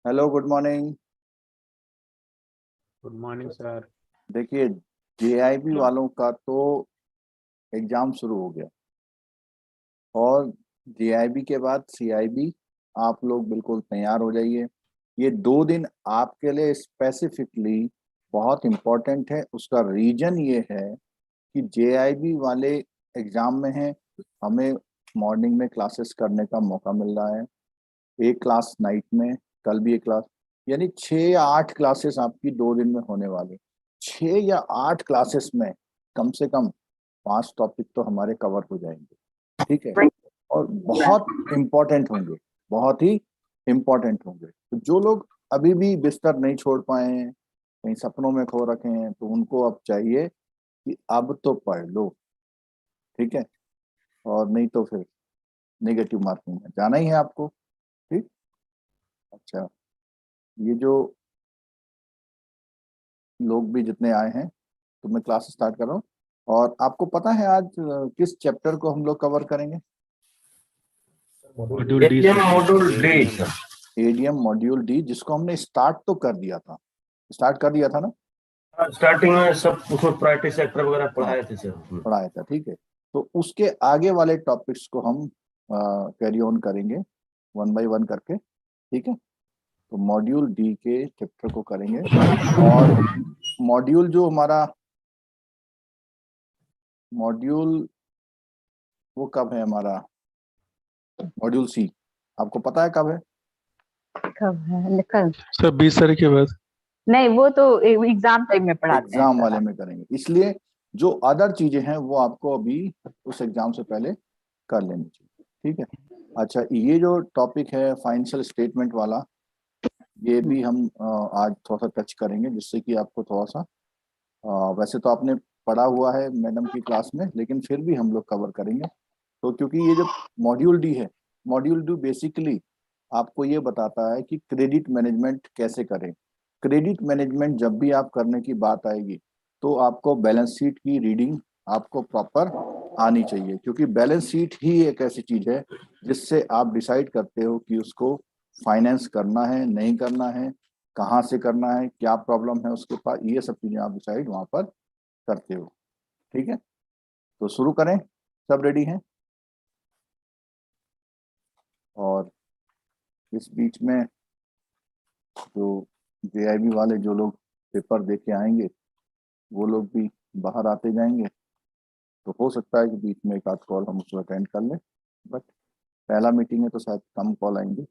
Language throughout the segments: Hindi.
Hello, good morning. Good morning sir. देखिए, जेआईबी वालों का तो एग्जाम शुरू हो गया और जेआईबी के बाद सीआईबी। आप लोग बिल्कुल तैयार हो जाइए। ये 2 दिन आपके लिए स्पेसिफिकली बहुत इम्पोर्टेंट है। उसका रीजन ये है कि जेआईबी वाले एग्जाम में हैं। हमें मॉर्निंग में क्लासेस करने का मौका मिल रहा है, एक क्लास नाइट में, कल भी एक क्लास, यानी 6 या 8 क्लासेस आपकी 2 दिन में होने वाली। 6 या 8 क्लासेस में कम से कम 5 टॉपिक तो हमारे कवर हो जाएंगे। ठीक है, और बहुत इम्पोर्टेंट होंगे, बहुत ही इम्पोर्टेंट होंगे। तो जो लोग अभी भी बिस्तर नहीं छोड़ पाए हैं, कहीं सपनों में खो रखे हैं, तो उनको अब चाहिए कि अब तो पढ़ लो। ठीक है, और नहीं तो फिर नेगेटिव मार्किंग में जाना ही है आपको। ठीक। अच्छा, ये जो लोग भी जितने आए हैं, तो मैं क्लास स्टार्ट कर रहा हूँ। और आपको पता है आज किस चैप्टर को हम लोग कवर करेंगे? Module D sir. ADM module D, जिसको हमने स्टार्ट तो कर दिया था। स्टार्ट कर दिया था ना? स्टार्टिंग में सब उसमें प्रायोरिटी सेक्टर वगैरह पढ़ाए थे सर। पढ़ाया था। ठीक है, तो उसके आगे वाले टॉपिक्स को हम कैरी ऑन करेंगे, 1 बाय 1 करके। ठीक है, तो मॉड्यूल डी के चैप्टर को करेंगे। और मॉड्यूल जो हमारा मॉड्यूल वो कब है हमारा? मॉड्यूल सी आपको पता है कब है? कब है कल? सर 20 तारीख के बाद। नहीं, वो तो एग्जाम टाइम में पढ़ाते हैं एग्जाम सर वाले आप। में करेंगे, इसलिए जो अदर चीजें हैं वो आपको अभी उस एग्जाम से पहले कर लेनी चाहिए। ठीक है। अच्छा, ये जो टॉपिक है फाइनेंशियल स्टेटमेंट वाला, ये भी हम आज थोड़ा सा टच करेंगे, जिससे कि आपको थोड़ा सा वैसे तो आपने पढ़ा हुआ है मैडम की क्लास में, लेकिन फिर भी हम लोग कवर करेंगे। तो क्योंकि ये जो मॉड्यूल डी है, मॉड्यूल डी बेसिकली आपको ये बताता है कि क्रेडिट मैनेजमेंट कैसे करें। क्रेडिट मैनेजमेंट जब भी आप करने की बात आएगी, तो आपको बैलेंस शीट की रीडिंग आपको प्रॉपर आनी चाहिए, क्योंकि बैलेंस शीट ही एक ऐसी चीज है जिससे आप डिसाइड करते हो कि उसको फाइनेंस करना है नहीं करना है, कहाँ से करना है, क्या प्रॉब्लम है उसके पास, ये सब चीजें आप डिसाइड वहां पर करते हो। ठीक है, तो शुरू करें। सब रेडी हैं? और इस बीच में जो जेआईबी वाले जो लोग पेपर दे के आएंगे, वो लोग भी बाहर आते जाएंगे, तो हो सकता है कि बीच में एक आध कॉल हम उसको अटेंड कर लें, बट पहला मीटिंग है तो शायद कम कॉल आएंगे।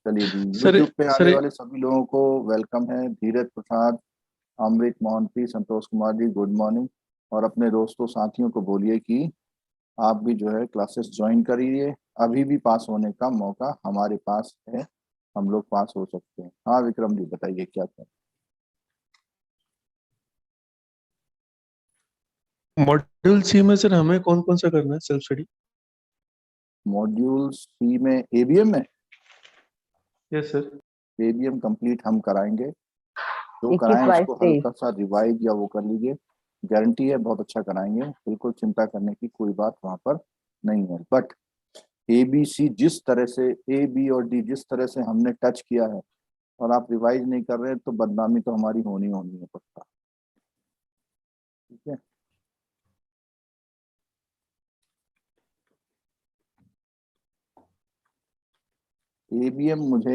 चलिए जी, सर यूट्यूब पे आने सर वाले सभी लोगों को वेलकम है। धीरज प्रसाद, अमृत मोहंती, संतोष कुमार जी, गुड मॉर्निंग। और अपने दोस्तों साथियों को बोलिए कि आप भी जो है क्लासेस ज्वाइन करिए। अभी भी पास होने का मौका हमारे पास है, हम लोग पास हो सकते हैं। हाँ विक्रम जी, बताइए क्या था? मॉड्यूल सी में सर हमें कौन कौन सा करना है सेल्फ स्टडी? मॉड्यूल सी में एबीएम है। Yes sir. एबीएम कंप्लीट हम कराएंगे, जो 21, कराएं 22, उसको 23। हल्का सा रिवाइज या वो कर लीजिए। गारंटी है बहुत अच्छा कराएंगे, बिल्कुल चिंता करने की कोई बात वहां पर नहीं है। बट ए बी सी जिस तरह से, ए बी और डी जिस तरह से हमने टच किया है, और आप रिवाइज नहीं कर रहे हैं, तो बदनामी तो हमारी होनी होनी है पक्का। ठीक है, एबीएम मुझे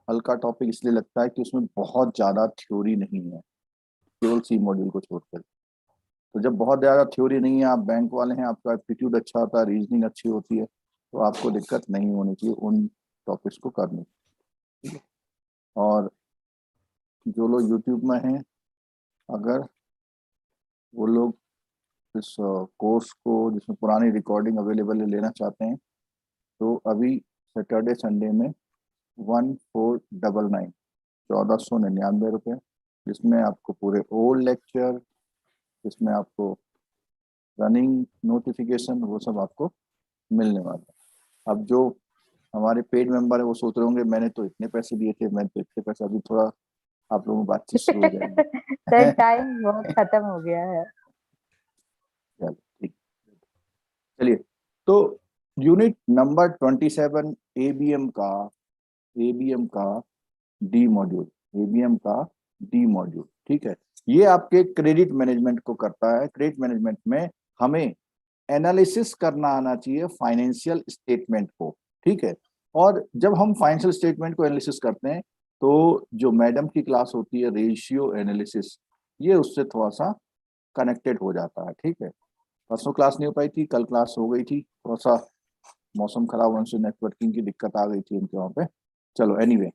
हल्का टॉपिक इसलिए लगता है कि उसमें बहुत ज्यादा थ्योरी नहीं है, केवल सी मॉड्यूल को छोड़कर। तो जब बहुत ज्यादा थ्योरी नहीं है, आप बैंक वाले हैं, आपका एप्टीट्यूड अच्छा होता है, रीजनिंग अच्छी होती है, तो आपको दिक्कत नहीं होनी चाहिए उन टॉपिक्स को करने की। और जो लोग यूट्यूब में हैं, अगर वो लोग इस कोर्स को जिसमें पुरानी रिकॉर्डिंग अवेलेबल है लेना चाहते हैं, तो अभी सैटरडे संडे में 1499, 1499 रुपये, जिसमें आपको पूरे ओल्ड लेक्चर, जिसमें आपको रनिंग नोटिफिकेशन, वो सब आपको मिलने वाला है। अब जो हमारे पेड मेंबर है वो सोच रहे होंगे मैंने तो इतने पैसे दिए थे, मैं तो इतने पैसे, अभी थोड़ा आप लोगों की बातचीत शुरू हो जाएगी। सर टाइम बहुत खत्म हो गया है। चलो ठीक, चलिए। तो यूनिट नंबर 27 एबीएम का ABM का डी मॉड्यूल, ABM का डी मॉड्यूल, ठीक है। ये आपके क्रेडिट मैनेजमेंट को करता है। क्रेडिट मैनेजमेंट में हमें एनालिसिस करना आना चाहिए फाइनेंशियल स्टेटमेंट को, ठीक है। और जब हम फाइनेंशियल स्टेटमेंट को एनालिसिस करते हैं तो जो मैडम की क्लास होती है रेशियो एनालिसिस, ये उससे थोड़ा सा कनेक्टेड हो जाता है, ठीक है। परसों क्लास नहीं हो पाई थी, कल क्लास हो गई थी, थोड़ा सा मौसम खराब होने से नेटवर्किंग की दिक्कत आ गई थी उनके वहाँ पे। चलो एनीवे,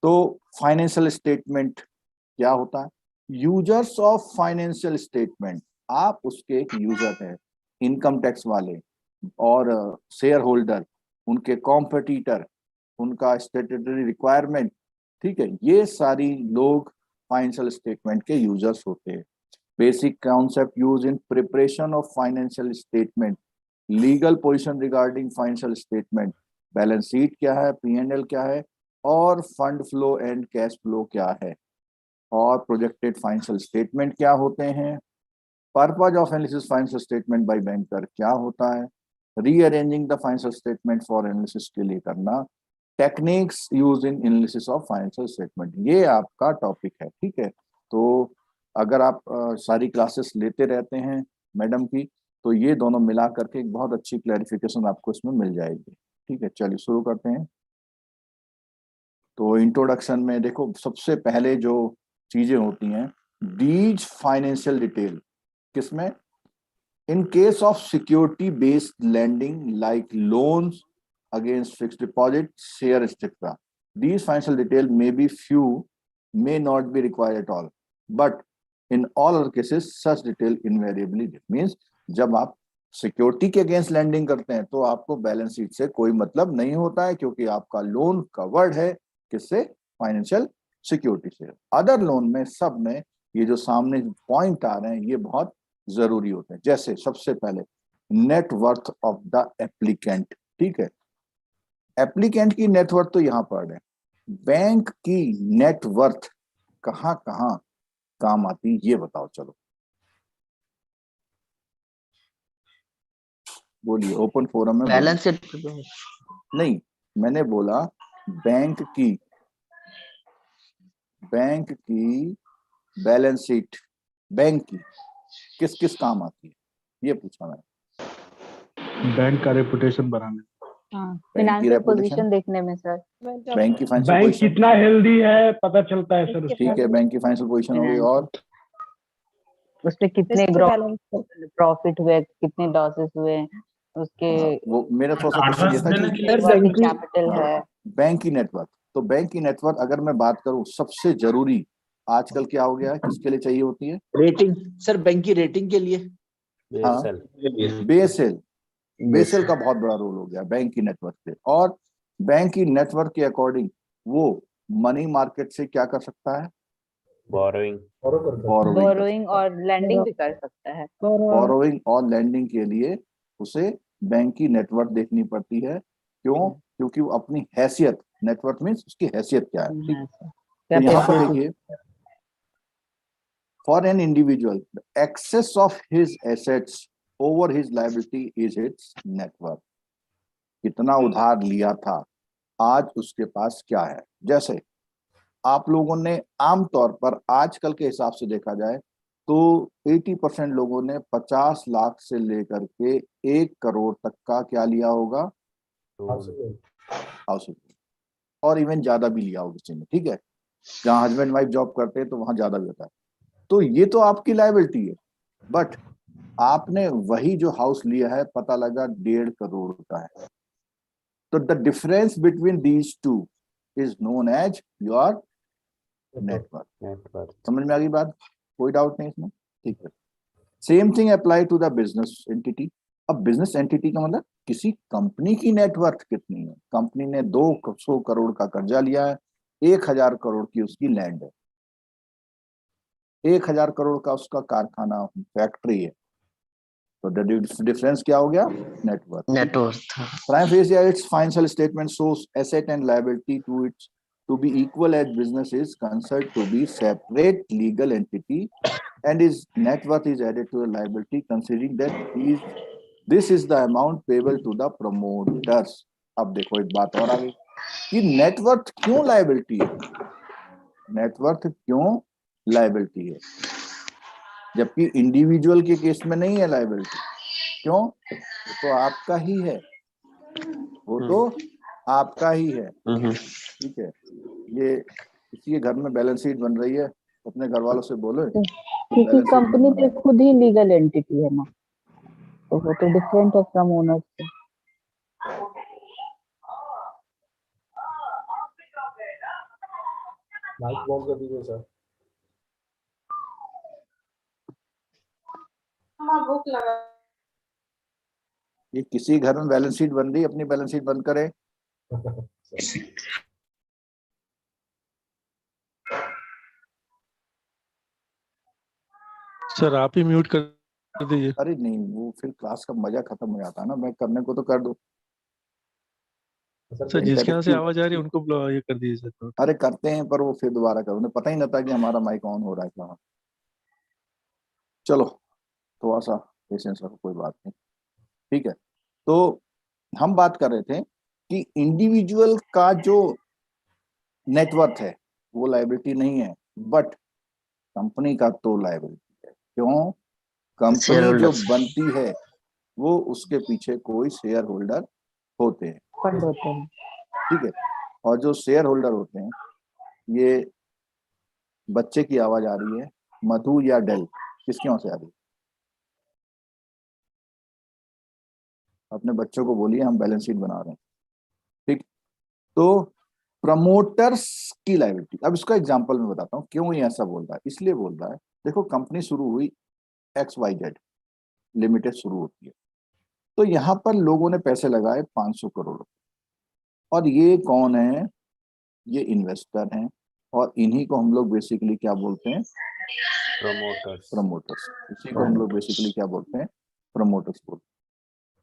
तो फाइनेंशियल स्टेटमेंट क्या होता है? यूजर्स ऑफ फाइनेंशियल स्टेटमेंट, आप उसके एक यूजर हैं, इनकम टैक्स वाले और शेयर होल्डर, उनके कॉम्पिटिटर, उनका स्टेटरी रिक्वायरमेंट, ठीक है, ये सारी लोग फाइनेंशियल स्टेटमेंट के यूजर्स होते हैं। Basic concept use in preparation of financial statement, legal position regarding financial statement, balance sheet क्या है, P&L क्या है, और fund flow and cash flow क्या है, और प्रोजेक्टेड फाइनेंशियल स्टेटमेंट क्या होते हैं, purpose of analysis financial statement by banker क्या होता है, rearranging the financial statement for analysis के लिए करना, techniques use in analysis of financial statement, ये आपका टॉपिक है, ठीक है। तो अगर आप सारी क्लासेस लेते रहते हैं मैडम की, तो ये दोनों मिला करके एक बहुत अच्छी क्लैरिफिकेशन आपको इसमें मिल जाएगी, ठीक है। चलिए शुरू करते हैं। तो इंट्रोडक्शन में देखो, सबसे पहले जो चीजें होती हैं, दीज फाइनेंशियल डिटेल, किसमें? In case of security based lending like loans against fixed deposit, share etcetera, these financial detail may be few, may not be required at all, but in all other cases such detail invariably means, जब आप सिक्योरिटी के अगेंस्ट लैंडिंग करते हैं तो आपको बैलेंस शीट से कोई मतलब नहीं होता है, क्योंकि आपका लोन कवर्ड है किससे? फाइनेंशियल सिक्योरिटी से। अदर लोन में सब में ये जो सामने पॉइंट आ रहे हैं ये बहुत जरूरी होते हैं। जैसे सबसे पहले net worth of the applicant, ठीक है। एप्लीकेंट की नेटवर्थ तो यहाँ पर है, बैंक की नेटवर्थ कहाँ कहाँ काम आती, ये बताओ। चलो बोलिए, ओपन फोरम में बैलेंस शीट नहीं, मैंने बोला बैंक की बैलेंस शीट, बैंक की किस किस काम आती है, ये पूछा मैंने। बैंक का रेपुटेशन बढ़ाने, फाइनेंशियल पोजीशन देखने में सर। बैंक की फाइनेंशियल बैंक पोजीशन, कितना हेल्दी है पता चलता है सर। ठीक है, बैंक की फाइनेंशियल पोजीशन हो गई। और उसमें कितने प्रॉफिट हुए, कितने लॉसेस हुए, उसके वो मेरा थोड़ा सा क्वेश्चन ये था कि वर्किंग कैपिटल है। बैंक की नेटवर्थ, तो बैंक की नेटवर्थ अगर मैं बात करूं, सबसे जरूरी आजकल क्या हो गया है, किसके लिए चाहिए होती है? रेटिंग, सर बैंक की रेटिंग के लिए। हाँ, बेसेल का बहुत बड़ा रोल हो गया बैंक की नेटवर्क पे। और बैंक की नेटवर्क के अकॉर्डिंग वो मनी मार्केट से क्या कर सकता है? बोरोइंग और लैंडिंग भी कर सकता है। बोरोइंग और लैंडिंग के लिए उसे बैंक की नेटवर्क देखनी पड़ती है। क्यों? क्योंकि वो अपनी हैसियत, नेटवर्क मीन्स उसकी हैसियत क्या है, ठीक? तो यहाँ पर देखिए, for an individual excess of his assets over his liability is its net worth, कितना उधार लिया था, आज उसके पास क्या है। जैसे आप लोगों ने आमतौर पर आजकल के हिसाब से देखा जाए तो 80% लोगों ने 50 लाख से लेकर के 1 करोड़ तक का क्या लिया होगा? हाउस, और इवन ज्यादा भी लिया होगा किसी ने, ठीक है। जहाँ हस्बैंड वाइफ जॉब करते हैं तो वहां ज्यादा भी होता है। तो ये तो आपकी लायबिलिटी है, बट आपने वही जो हाउस लिया है पता लगा 1.5 करोड़ का है, तो the difference between these two is known as your net worth. समझ में आ गई बात? कोई डाउट नहीं इसमें, ठीक है। Same thing apply to the business entity. अब बिजनेस एंटिटी का मतलब किसी कंपनी की नेटवर्थ कितनी है। कंपनी ने 200 करोड़ का कर्जा लिया है, 1000 करोड़ की उसकी लैंड है, 1000 करोड़ का उसका कारखाना, फैक्ट्री है, तो डिफरेंस क्या हो गया? Net worth. Prima facie its financial statement shows asset and liability to its to be equal as business is considered to be separate legal entity, and his net worth is added to the liability considering that this is the amount payable to the promoters. अब देखो एक बात और आ गई, कि नेटवर्थ क्यों लायबिलिटी है, नेटवर्थ क्यों लायबिलिटी है, जबकि इंडिविजुअल के केस में नहीं है लायबिलिटी। क्यों? वो तो आपका ही है, वो तो आपका ही है। ठीक है, ये किसी के घर में बैलेंस शीट बन रही है, अपने घर वालों से बोलो क्योंकि कंपनी तो खुद ही लीगल एंटिटी है ना, तो वो तो डिफरेंट है फ्रॉम ओनर से। माइक बंद कर दीजिए सर। भूख लगा। ये किसी घर में बैलेंस शीट बन रही है, अपनी बैलेंस शीट बंद करे। सर आप ही म्यूट कर दीजिए। अरे नहीं, वो फिर क्लास का मजा खत्म हो जाता है ना, मैं करने को तो कर दो। सर जिसके यहाँ से आवाज आ रही है उनको ये कर दीजिए सर। अरे करते हैं, पर वो फिर दोबारा करो, उन्हें पता ही ना था कि हमारा माइक ऑन हो रहा है क्या। चलो थोड़ा सा पेशेंस रखो, कोई बात नहीं। ठीक है, तो हम बात कर रहे थे कि इंडिविजुअल का जो नेटवर्थ है वो लायबिलिटी नहीं है, बट कंपनी का तो लायबिलिटी है। क्यों? कंपनी जो बनती है वो उसके पीछे कोई शेयर होल्डर होते हैं, फंड होते हैं। ठीक है, और जो शेयर होल्डर होते हैं, ये बच्चे की आवाज आ रही है, मधु या डेल, किसके वहां से आ रही है? अपने बच्चों को बोलिए हम बैलेंस शीट बना रहे हैं। ठीक, तो प्रमोटर्स की लायबिलिटी, अब इसका एग्जांपल मैं बताता हूँ क्यों ये ऐसा बोल रहा है। इसलिए बोल रहा है, देखो कंपनी शुरू हुई, XYZ लिमिटेड शुरू होती है, तो यहाँ पर लोगों ने पैसे लगाए 500 करोड़, और ये कौन है? ये इन्वेस्टर हैं, और इन्हीं को हम लोग बेसिकली क्या बोलते हैं? प्रमोटर्स। इसी को हम लोग बेसिकली क्या बोलते हैं? प्रमोटर्स बोलते हैं।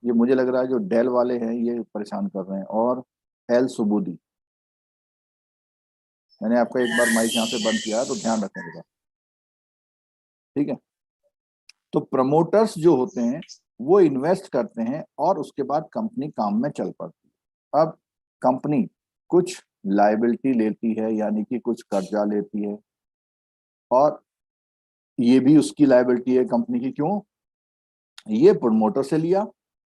ये मुझे लग रहा है जो डेल वाले हैं ये परेशान कर रहे हैं, और एल सुबुदी, मैंने आपका एक बार माइक यहाँ से बंद किया तो ध्यान रखने का। ठीक है, तो प्रमोटर्स जो होते हैं वो इन्वेस्ट करते हैं, और उसके बाद कंपनी काम में चल पड़ती है। अब कंपनी कुछ लायबिलिटी लेती है, यानी कि कुछ कर्जा लेती है, और ये भी उसकी लायबिलिटी है कंपनी की। क्यों? ये प्रमोटर से लिया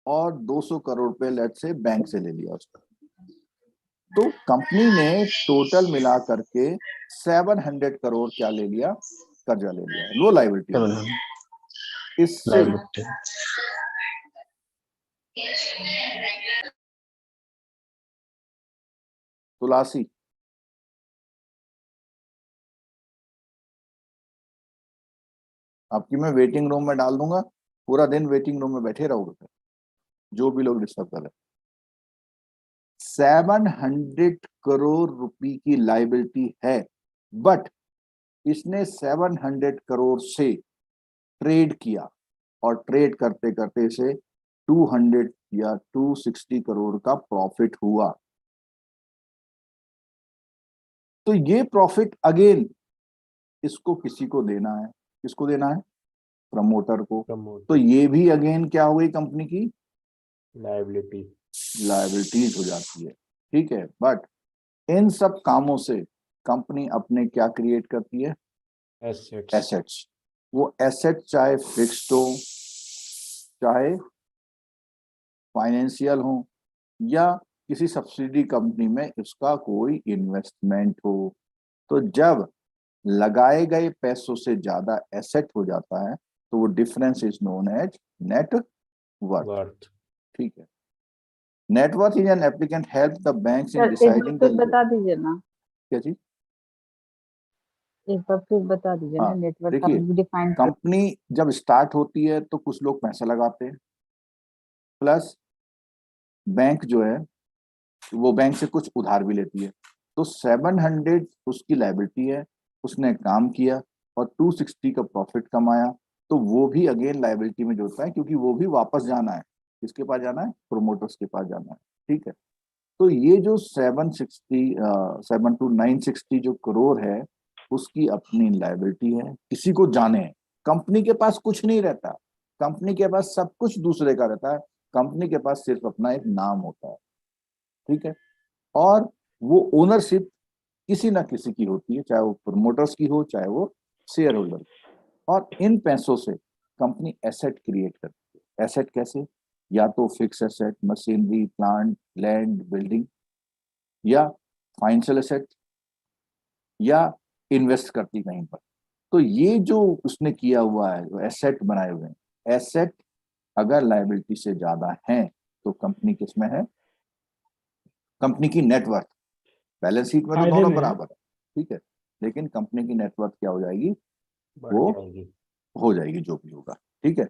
और 200 करोड़ रुपए लेट से बैंक से ले लिया उसका, तो कंपनी ने टोटल मिला करके 700 करोड़ क्या ले लिया? कर्जा ले लिया, लो लायबिलिटी। इससे तुलसी, आपकी मैं वेटिंग रूम में डाल दूंगा, पूरा दिन वेटिंग रूम में बैठे रहोगे फिर, जो भी लोग डिस्टर्ब कर रहे हैं। 700 करोड़ रुपए की लायबिलिटी है, बट इसने 700 करोड़ से ट्रेड किया, और ट्रेड करते करते इसे 200 या 260 करोड़ का प्रॉफिट हुआ। तो ये प्रॉफिट अगेन इसको किसी को देना है, किसको देना है? प्रमोटर को। तो ये भी अगेन क्या हो गई? कंपनी की लायबिलिटीज हो जाती है। ठीक है, बट इन सब कामों से कंपनी अपने क्या क्रिएट करती है? एसेट्स। वो एसेट चाहे फिक्स्ड हो, चाहे फाइनेंशियल हो, या किसी सब्सिडी कंपनी में उसका कोई इन्वेस्टमेंट हो, तो जब लगाए गए पैसों से ज्यादा एसेट हो जाता है तो वो difference is known as net worth. ठीक है, net worth is an applicant help the banks in deciding the, बता दीजिए ना, क्या चीज? एक बार फिर बता दीजिए ना, नेटवर्क का देखिए, डिफाइन। कंपनी जब स्टार्ट होती है तो कुछ लोग पैसा लगाते हैं, प्लस बैंक जो है वो बैंक से कुछ उधार भी लेती है, तो 700 उसकी लायबिलिटी है, उसने काम किया और 260 का प्रॉफिट कमाया, तो वो भी अगेन लायबिलिटी में जोड़ता है, क्योंकि वो भी वापस जाना है। किसके पास जाना है? प्रोमोटर्स के पास जाना है। ठीक है, तो ये जो 7 to 960 जो करोड़ है उसकी अपनी लायबिलिटी है, किसी को जाने। कंपनी के पास कुछ नहीं रहता, कंपनी के पास सब कुछ दूसरे का रहता है, कंपनी के पास सिर्फ अपना एक नाम होता है। ठीक है, और वो ओनरशिप किसी ना किसी की होती है, चाहे वो प्रोमोटर्स की हो, चाहे वो शेयर होल्डर। और इन पैसों से कंपनी एसेट क्रिएट करती है। एसेट कैसे? या तो fix asset, machinery, plant, land, building, या फाइनेंशियल एसेट, या इन्वेस्ट करती कहीं पर। तो ये जो उसने किया हुआ है, जो एसेट बनाए हुए हैं, एसेट अगर लायबिलिटी से ज्यादा है तो कंपनी किसमें है? कंपनी की नेटवर्थ। बैलेंस शीट में तो फायदे दोनों में है, बराबर है, ठीक है, लेकिन कंपनी की नेटवर्थ क्या हो जाएगी? बढ़ वो जाएगी। हो जाएगी जो भी होगा, ठीक है।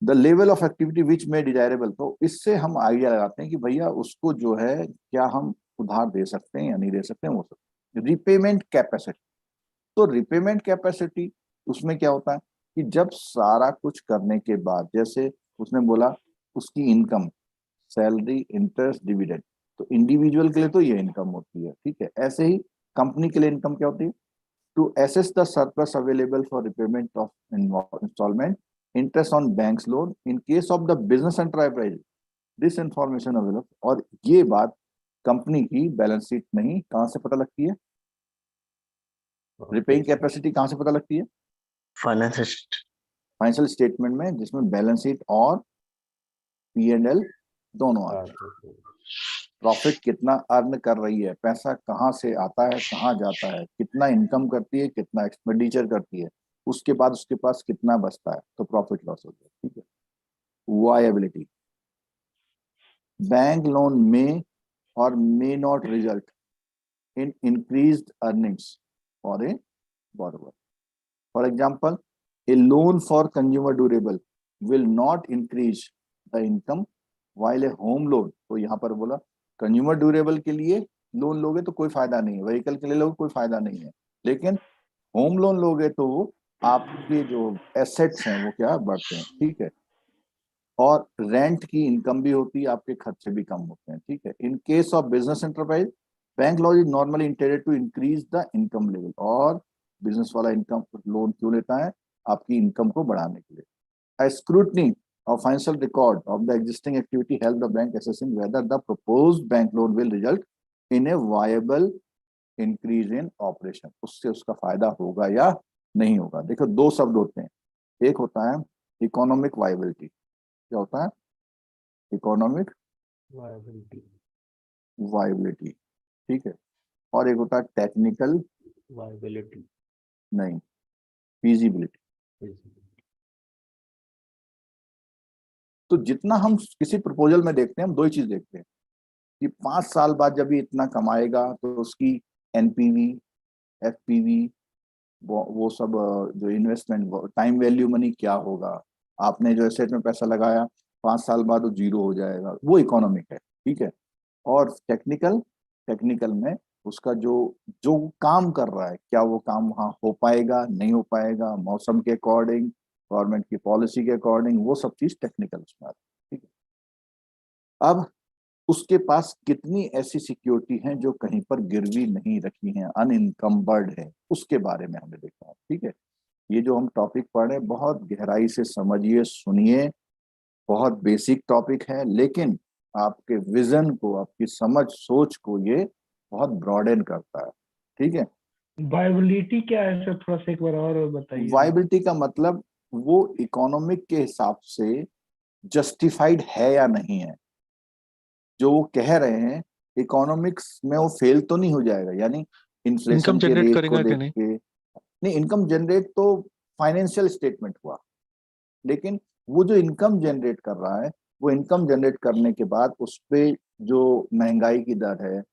The level of activity which में डिजायरेबल, तो इससे हम आइडिया लगाते हैं कि भैया उसको जो है क्या हम उधार दे सकते हैं या नहीं दे सकते हैं, वो सब। रिपेमेंट कैपेसिटी, तो रिपेमेंट कैपेसिटी उसमें क्या होता है कि जब सारा कुछ करने के बाद, जैसे उसने बोला उसकी इनकम, सैलरी, इंटरेस्ट, डिविडेंड, तो इंडिविजुअल के लिए तो ये इनकम होती है, ठीक है। ऐसे ही कंपनी के लिए इनकम क्या होती है? To assess the surplus available for repayment of installment, interest on banks loan in case of the business enterprise, this information available. और ये बात कंपनी की बैलेंस शीट नहीं, कहां से पता लगती है? रिपेइंग कैपेसिटी कहां से पता लगती है? फाइनेंशियल स्टेटमेंट में, जिसमें बैलेंस शीट और P&L दोनों आते हैं। प्रॉफिट कितना अर्न कर रही है, पैसा कहाँ से आता है, कहाँ जाता है, कितना इनकम करती है, कितना एक्सपेंडिचर करती है, उसके बाद उसके पास कितना बचता है, तो प्रॉफिट लॉस हो गया, ठीक है। वायबिलिटी, बैंक लोन में और may not result in increased earnings for a borrower. For example, a loan for consumer durable will not increase the income while a home loan, तो यहाँ पर बोला कंज्यूमर ड्यूरेबल के लिए लोन लोगे तो कोई फायदा नहीं है, व्हीकल के लिए लोगे कोई फायदा नहीं है, लेकिन होम लोन लोगे तो आपके जो एसेट्स हैं वो क्या बढ़ते हैं, ठीक है। और रेंट की इनकम भी होती है, आपके खर्चे भी कम होते हैं, ठीक है। In case of business enterprise, bank loan is normally intended to increase the income level, और बिजनेस वाला इनकम लोन क्यों लेता है? आपकी इनकम को बढ़ाने के लिए। A scrutiny of financial record of the existing activity help the bank assessing whether the proposed bank loan will result in a viable increase in operation, उससे उसका फायदा होगा या नहीं होगा। देखो दो शब्द होते हैं, एक होता है इकोनॉमिक वायबिलिटी, क्या होता है? इकोनॉमिक वायबिलिटी, वायबिलिटी, ठीक है, और एक होता है टेक्निकल, वायबिलिटी, नहीं, फीजिबिलिटी। तो जितना हम किसी प्रपोजल में देखते हैं, हम दो ही चीज देखते हैं कि 5 साल बाद जब ये इतना कमाएगा तो उसकी एनपीवी, एफपीवी, वो सब जो इन्वेस्टमेंट, टाइम वैल्यू मनी क्या होगा, आपने जो एसेट में पैसा लगाया 5 साल बाद वो जीरो हो जाएगा, वो इकोनॉमिक है, ठीक है। और टेक्निकल, टेक्निकल में उसका जो जो काम कर रहा है, क्या वो काम वहाँ हो पाएगा, नहीं हो पाएगा, मौसम के अकॉर्डिंग, गवर्नमेंट की पॉलिसी के अकॉर्डिंग, वो सब चीज टेक्निकल उसमें आती है, ठीक है। अब उसके पास कितनी ऐसी सिक्योरिटी हैं जो कहीं पर गिरवी नहीं रखी हैं, अनइनकम्बर्ड है, उसके बारे में हमें देखना है, ठीक है। ये जो हम टॉपिक पढ़ रहे हैं बहुत गहराई से समझिए, सुनिए, बहुत बेसिक टॉपिक है, लेकिन आपके विजन को, आपकी समझ, सोच को ये बहुत ब्रॉडेन करता है, ठीक है। वायबिलिटी क्या है सर, थोड़ा सा एक बार और बताइए। वायबिलिटी का मतलब वो इकोनॉमिक के हिसाब से जस्टिफाइड है या नहीं है, जो वो कह रहे हैं इकोनॉमिक्स में वो फेल तो नहीं हो जाएगा, यानी इन्फ्लेशन इनकम के जनरेट रेट को करेगा कि देख नहीं? के। नहीं, इनकम जनरेट तो फाइनेंशियल स्टेटमेंट हुआ, लेकिन वो जो इनकम जनरेट कर रहा है, वो इनकम जनरेट करने के बाद उस पे जो महंगाई की दर है,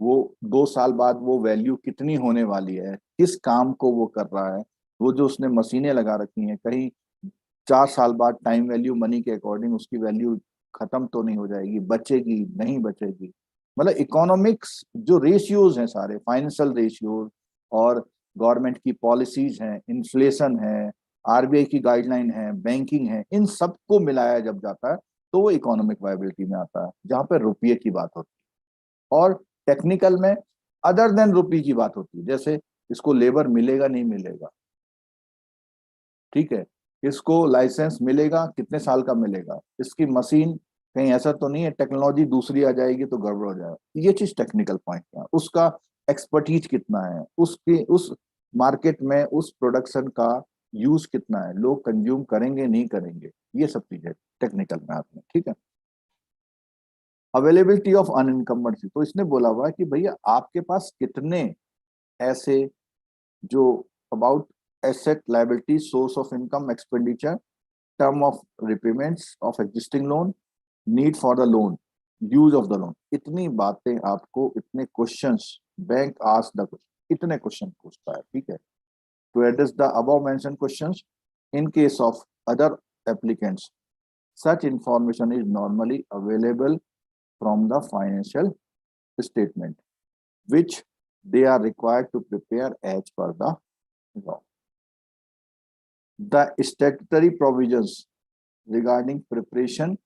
वो 2 साल बाद वो वैल्यू कितनी होने वाली है, किस काम को वो कर रहा है, वो जो उसने मशीनें लगा रखी हैं, कहीं 4 साल बाद टाइम वैल्यू मनी के अकॉर्डिंग उसकी वैल्यू खत्म तो नहीं हो जाएगी, बचेगी नहीं बचेगी। मतलब इकोनॉमिक्स जो रेशियोज हैं, सारे फाइनेंशियल रेशियोज, और गवर्नमेंट की पॉलिसीज हैं, इन्फ्लेशन है, आरबीआई की गाइडलाइन है, बैंकिंग है, इन सबको मिलाया जब जाता है तो वो इकोनॉमिक वायबिलिटी में आता है, जहां पर रुपये की बात होती है। और टेक्निकल में अदर देन रुपये की बात होती है, जैसे इसको लेबर मिलेगा नहीं मिलेगा, ठीक है, इसको लाइसेंस मिलेगा, कितने साल का मिलेगा, इसकी मशीन कहीं ऐसा तो नहीं है टेक्नोलॉजी दूसरी आ जाएगी तो गड़बड़ हो जाएगा। ये चीज टेक्निकल पॉइंट है, उसका एक्सपर्टीज कितना है, उसके उस मार्केट में उस प्रोडक्शन का यूज कितना है, लोग कंज्यूम करेंगे नहीं करेंगे, ये सब चीजें टेक्निकल में आती हैं। ठीक है। अवेलेबिलिटी ऑफ अनइनकम्बर्ड, तो इसने बोला हुआ है कि भैया आपके पास कितने ऐसे जो about asset liability source of income expenditure term of repayments of existing loan need for the loan use of the loan, इतनी बातें आपको, इतने questions bank ask the question, इतने क्वेश्चन पूछता है। ठीक है। To address the above mention questions in case of other applicants such information is normally available from the financial statement which they are required to prepare as per the law. The statutory provisions regarding preparation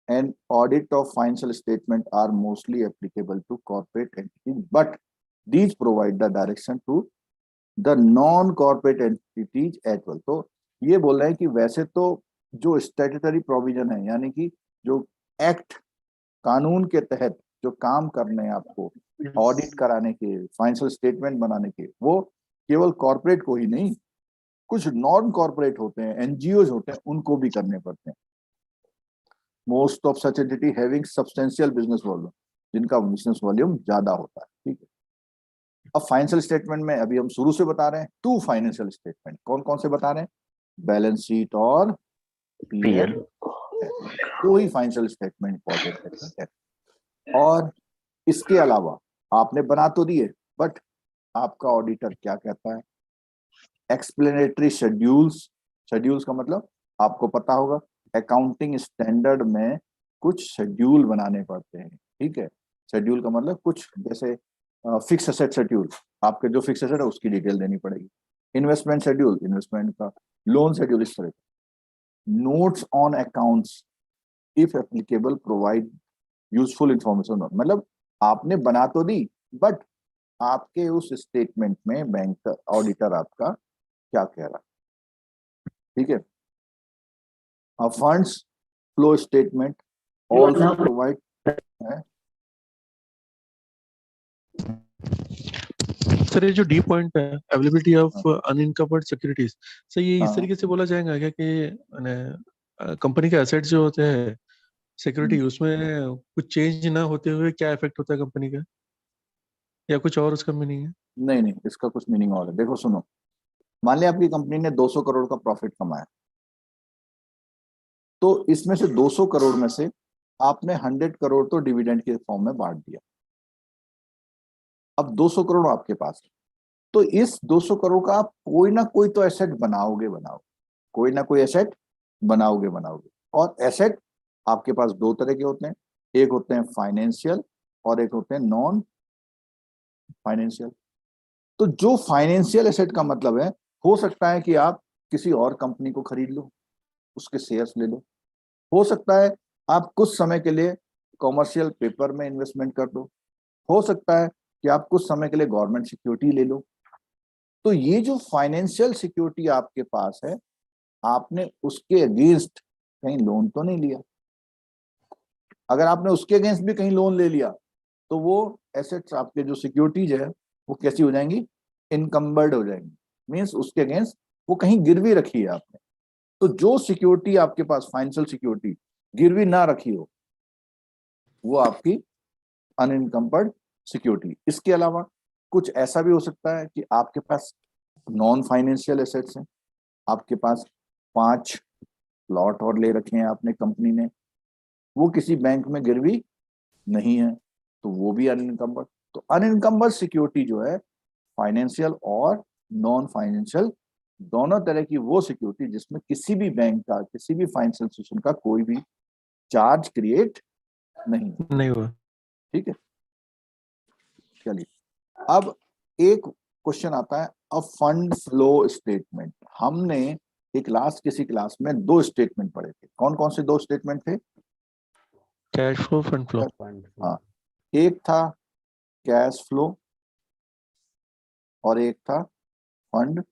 and audit of financial statement are mostly applicable to corporate entities, but these provide the direction to the non-corporate entities as well. तो ये बोल रहे हैं कि वैसे तो जो स्टैट्यूटरी प्रोविजन है, यानी कि जो एक्ट कानून के तहत जो काम करने हैं आपको ऑडिट कराने के, फाइनेंशियल स्टेटमेंट बनाने के, वो केवल कॉर्पोरेट को ही नहीं, कुछ नॉन कॉर्पोरेट होते हैं, एनजीओ होते हैं, उनको भी करने पड़ते हैं। Most of such entity having substantial business volume, जिनका बिजनेस वॉल्यूम ज्यादा होता है। ठीक है। अब फाइनेंशियल स्टेटमेंट में अभी हम शुरू से बता रहे हैं 2 फाइनेंशियल स्टेटमेंट, कौन कौन से बता रहे हैं? बैलेंस शीट और पीएल, 2 ही फाइनेंशियल स्टेटमेंट इंपॉर्टेंट है। और इसके अलावा आपने बना तो दिए, बट आपका ऑडिटर क्या कहता है? एक्सप्लेनेटरी शेड्यूल्स, शेड्यूल्स का मतलब आपको पता होगा अकाउंटिंग स्टैंडर्ड में कुछ शेड्यूल बनाने पड़ते हैं। ठीक है। शेड्यूल का मतलब कुछ जैसे फिक्स एसेट शेड्यूल, आपके जो फिक्स एसेट है उसकी डिटेल देनी पड़ेगी। इन्वेस्टमेंट शेड्यूल, इन्वेस्टमेंट का। लोन शेड्यूल, इस तरह। Notes on accounts if applicable provide useful information, मतलब आपने बना तो दी, बट आपके उस स्टेटमेंट में बैंक का ऑडिटर आपका क्या कह रहा है। ठीक है। Funds flow statement also provide है। सर ये जो डी पॉइंट है अवेलेबिलिटी ऑफ अनइनकवर्ड सिक्योरिटीज, सर ये इस तरीके से बोला जाएगा क्या कि कंपनी के एसेट्स जो होते हैं सिक्योरिटी, उसमें कुछ चेंज ना होते हुए क्या इफेक्ट होता है कंपनी का, या कुछ और उसका मीनिंग है? नहीं नहीं, इसका कुछ मीनिंग और है। देखो सुनो, मान लिया आपकी कंपनी ने 200 करोड़ का प्रॉफिट कमाया, तो इसमें से 200 करोड़ में से आपने 100 करोड़ तो डिविडेंड के फॉर्म में बांट दिया। अब 200 करोड़ आपके पास है, तो इस 200 करोड़ का आप कोई ना कोई तो एसेट बनाओगे, कोई ना कोई एसेट बनाओगे। और एसेट आपके पास 2 तरह के होते हैं, एक होते हैं फाइनेंशियल और एक होते हैं नॉन फाइनेंशियल। तो जो फाइनेंशियल एसेट का मतलब है, हो सकता है कि आप किसी और कंपनी को खरीद लो, उसके शेयर्स ले लो, हो सकता है आप कुछ समय के लिए कॉमर्शियल पेपर में इन्वेस्टमेंट कर दो, हो सकता है कि आप कुछ समय के लिए गवर्नमेंट सिक्योरिटी ले लो। तो ये जो फाइनेंशियल सिक्योरिटी आपके पास है, आपने उसके अगेंस्ट कहीं लोन तो नहीं लिया। अगर आपने उसके अगेंस्ट भी कहीं लोन ले लिया, तो वो एसेट्स आपके जो सिक्योरिटीज है वो कैसी हो जाएंगी? इनकम्बर्ड हो जाएंगी। मींस उसके अगेंस्ट वो कहीं गिरवी रखी है आपने। तो जो सिक्योरिटी आपके पास फाइनेंशियल सिक्योरिटी गिरवी ना रखी हो, वो आपकी अनइनकम्बर्ड सिक्योरिटी। इसके अलावा कुछ ऐसा भी हो सकता है कि आपके पास नॉन फाइनेंशियल एसेट्स हैं, आपके पास 5 प्लॉट और ले रखे हैं आपने कंपनी ने, वो किसी बैंक में गिरवी नहीं है, तो वो भी अनइनकम्बर्ड। तो अनइनकम्बर्ड सिक्योरिटी जो है फाइनेंशियल और नॉन फाइनेंशियल दोनों तरह की वो सिक्योरिटी जिसमें किसी भी बैंक का, किसी भी फाइनेंशियल इंस्टीट्यूशन का कोई भी चार्ज क्रिएट नहीं हुआ। ठीक है। चलिए, अब एक क्वेश्चन आता है, अ फंड फ्लो स्टेटमेंट। हमने किसी क्लास में 2 स्टेटमेंट पढ़े थे। कौन कौन से 2 स्टेटमेंट थे? Cash flow, fund flow. हाँ, एक था कैश फ्लो और एक था फंड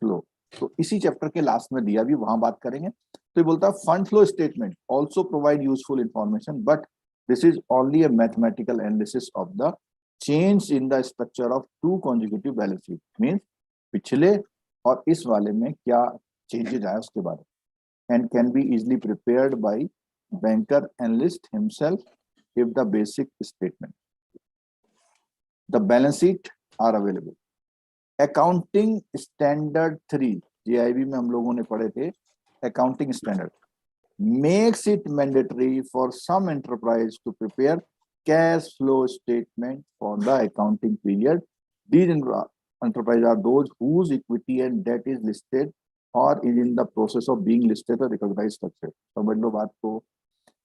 फ्लो। तो इसी चैप्टर के लास्ट में दिया भी, वहां बात करेंगे। तो ये बोलता है fund flow statement also provide useful information but this is only a mathematical analysis of the change in the structure of two consecutive balance sheet. Means पिछले और इस वाले में क्या चेंजेज आया उसके बारे में, and can be easily prepared by banker analyst himself if the basic statement, the balance sheet are available. Accounting standard 3 JIB में हम लोगों ने पढ़े थे, accounting standard makes it mandatory for some enterprise to prepare cash flow statement for the accounting period. These enterprises are those whose equity and debt is listed or is in the process of being listed or recognized structure. समझ लो बात को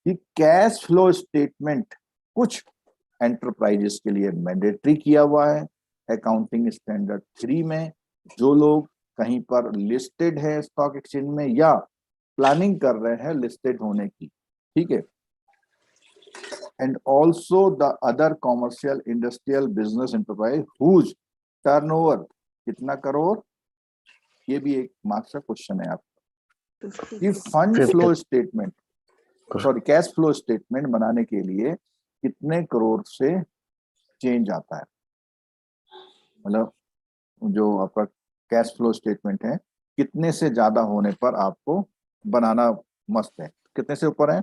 कि कैश फ्लो स्टेटमेंट कुछ एंटरप्राइजेस के लिए मैंडेटरी किया हुआ है अकाउंटिंग स्टैंडर्ड 3 में, जो लोग कहीं पर लिस्टेड है स्टॉक एक्सचेंज में या प्लानिंग कर रहे हैं लिस्टेड होने की, ठीक है। And also the other commercial industrial business enterprise whose turnover कितना करोड़, ये भी एक मार्क्स का क्वेश्चन है आपका। कि fund flow statement sorry cash flow statement बनाने के लिए कितने करोड़ से चेंज आता है, मतलब जो आपका कैश फ्लो स्टेटमेंट है कितने से ज्यादा होने पर आपको बनाना मस्त है, कितने से ऊपर है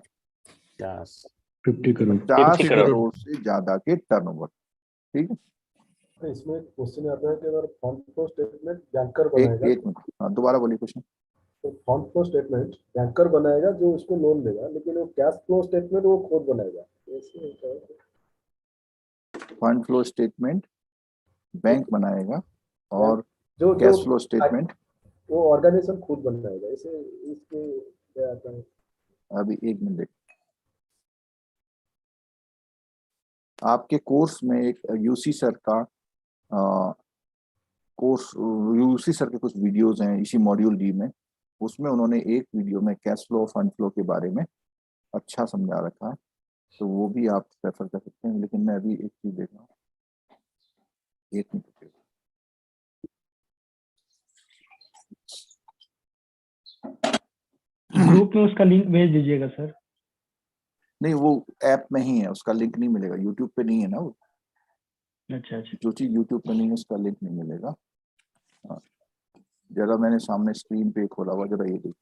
50 करोड़ 50 करोड़ से ज्यादा के टर्नओवर, ठीक है। तो इसमें क्वेश्चन आता है कि अगर फंड फ्लो स्टेटमेंट बैंकर एक बनाएगा, मिनट, हाँ दोबारा बोलिए क्वेश्चन। तो फंड फ्लो स्टेटमेंट बैंकर बनाएगा जो उसको लोन देगा, लेकिन वो कैश फ्लो स्टेटमेंट वो खुद बनाएगा। फंड फ्लो स्टेटमेंट बैंक बनाएगा और जो कैश फ्लो स्टेटमेंट वो ऑर्गेनाइजेशन खुद बनाएगा। इसे इसके क्या आता है? अभी एक मिनट देखो, आपके कोर्स में एक यूसी सर का कोर्स, यूसी सर के कुछ वीडियोस हैं इसी मॉड्यूल डी में, उसमें उन्होंने एक वीडियो में कैश फ्लो फंड फ्लो के बारे में अच्छा समझा रखा है, तो वो भी आप रेफर कर सकते हैं। लेकिन मैं अभी एक चीज देख रहा हूँ, एक मिनट, ग्रुप में उसका लिंक भेज दीजिएगा सर। नहीं वो ऐप में ही है, उसका लिंक नहीं मिलेगा, यूट्यूब पे नहीं है ना वो। अच्छा, जो चीज यूट्यूब पे नहीं है उसका लिंक नहीं मिलेगा। हाँ, जरा मैंने सामने स्क्रीन पे खोला हुआ, जरा ये देखिए।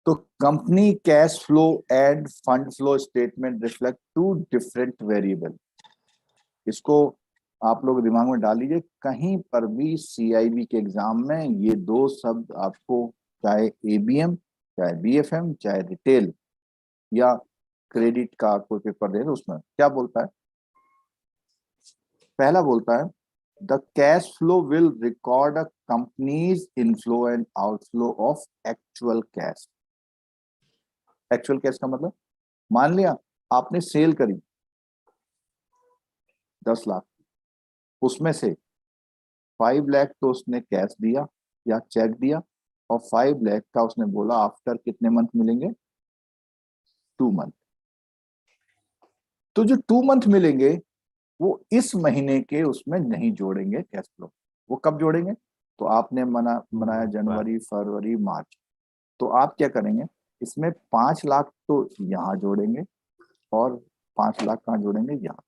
तो company cash flow and fund flow statement reflect two different variable. इसको आप लोग दिमाग में डाल लीजिए, कहीं पर भी सीआईबी के एग्जाम में ये दो शब्द आपको, चाहे एबीएम, चाहे बीएफएम, चाहे रिटेल या क्रेडिट का कोई पेपर दे तो उसमें क्या बोलता है, पहला बोलता है the cash flow will record a companies inflow and outflow of actual cash. Actual cash का मतलब, मान लिया आपने सेल करी 10 लाख, उसमें से 5 लाख तो उसने कैश दिया या चेक दिया, और 5 लाख का उसने बोला आफ्टर कितने मंथ मिलेंगे, 2 मंथ। तो जो 2 मंथ मिलेंगे वो इस महीने के उसमें नहीं जोड़ेंगे कैश फ्लो। वो कब जोड़ेंगे, तो आपने बनाया जनवरी, फरवरी, मार्च, तो आप क्या करेंगे, इसमें 5 लाख तो यहाँ जोड़ेंगे और 5 लाख कहाँ जोड़ेंगे, यहाँ।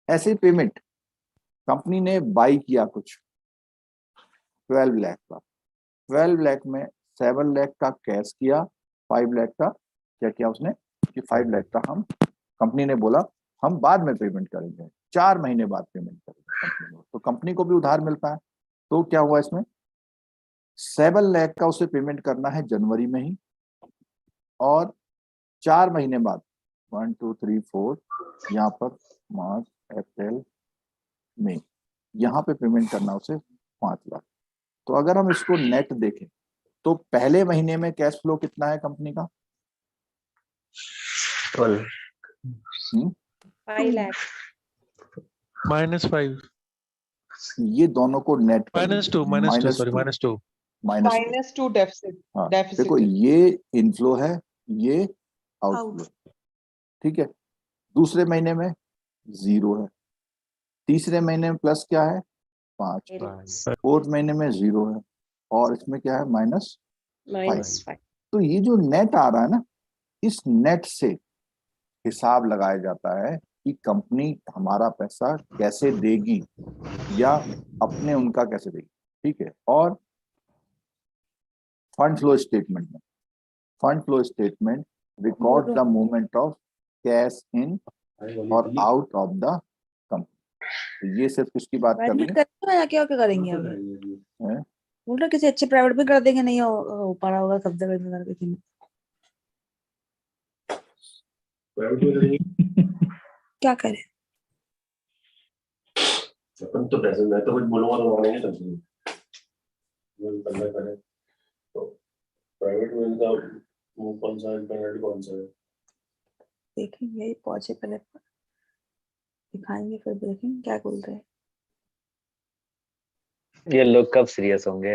ऐसे पेमेंट कंपनी ने बाई किया कुछ 12 लाख का, 12 लाख में 7 लाख का कैश किया, 5 लाख का क्या किया उसने कि 5 लाख का हम, कंपनी ने बोला हम बाद में पेमेंट करेंगे, 4 महीने बाद पेमेंट करेंगे कंपनी को, तो कंपनी को भी उधार मिलता है। तो क्या हुआ इसमें, 7 लाख का उसे पेमेंट करना है जनवरी में ही, और 4 महीने बाद 1 2 3 4 यहाँ पर मार्च, अप्रैल, मई, यहाँ पे पेमेंट करना उसे 5 लाख। तो अगर हम इसको नेट देखें तो पहले महीने में कैश फ्लो कितना है कंपनी का, 5 लाख -5 ये दोनों को नेट -2 -2 सॉरी -2 माइनस -2 डेफिसिट हाँ डेफिसिट देखो ये इनफ्लो है, ये आउटफ्लो, ठीक है। दूसरे महीने में 0 है, तीसरे महीने में प्लस क्या है 5, फोर्थ महीने में 0 है, और इसमें क्या है -5। तो ये जो नेट आ रहा है ना, इस नेट से हिसाब लगाया जाता है कि कंपनी हमारा पैसा कैसे देगी या अपने उनका कैसे देगी, ठीक है। और fund flow statement record the movement of cash in और आउट ऑफ द कंपनी। ये सिर्फ किसकी बात कर रही है? क्या करेंगे हैं? बोल रहे किसी अच्छे प्राइवेट में कर देंगे, नहीं हो पा रहा होगा सब जगह में करके किसी क्या करें। अपन तो पैसे मैं तो कुछ बोलूंगा तो मानेंगे सब करना करें। तो प्राइवेट में का कौन सा इंटरनेट कौन सा है देखेंगे, पहुंचे पहले दिखाएंगे फिर देखेंगे क्या बोल रहे हैं। ये लोग कब सीरियस होंगे?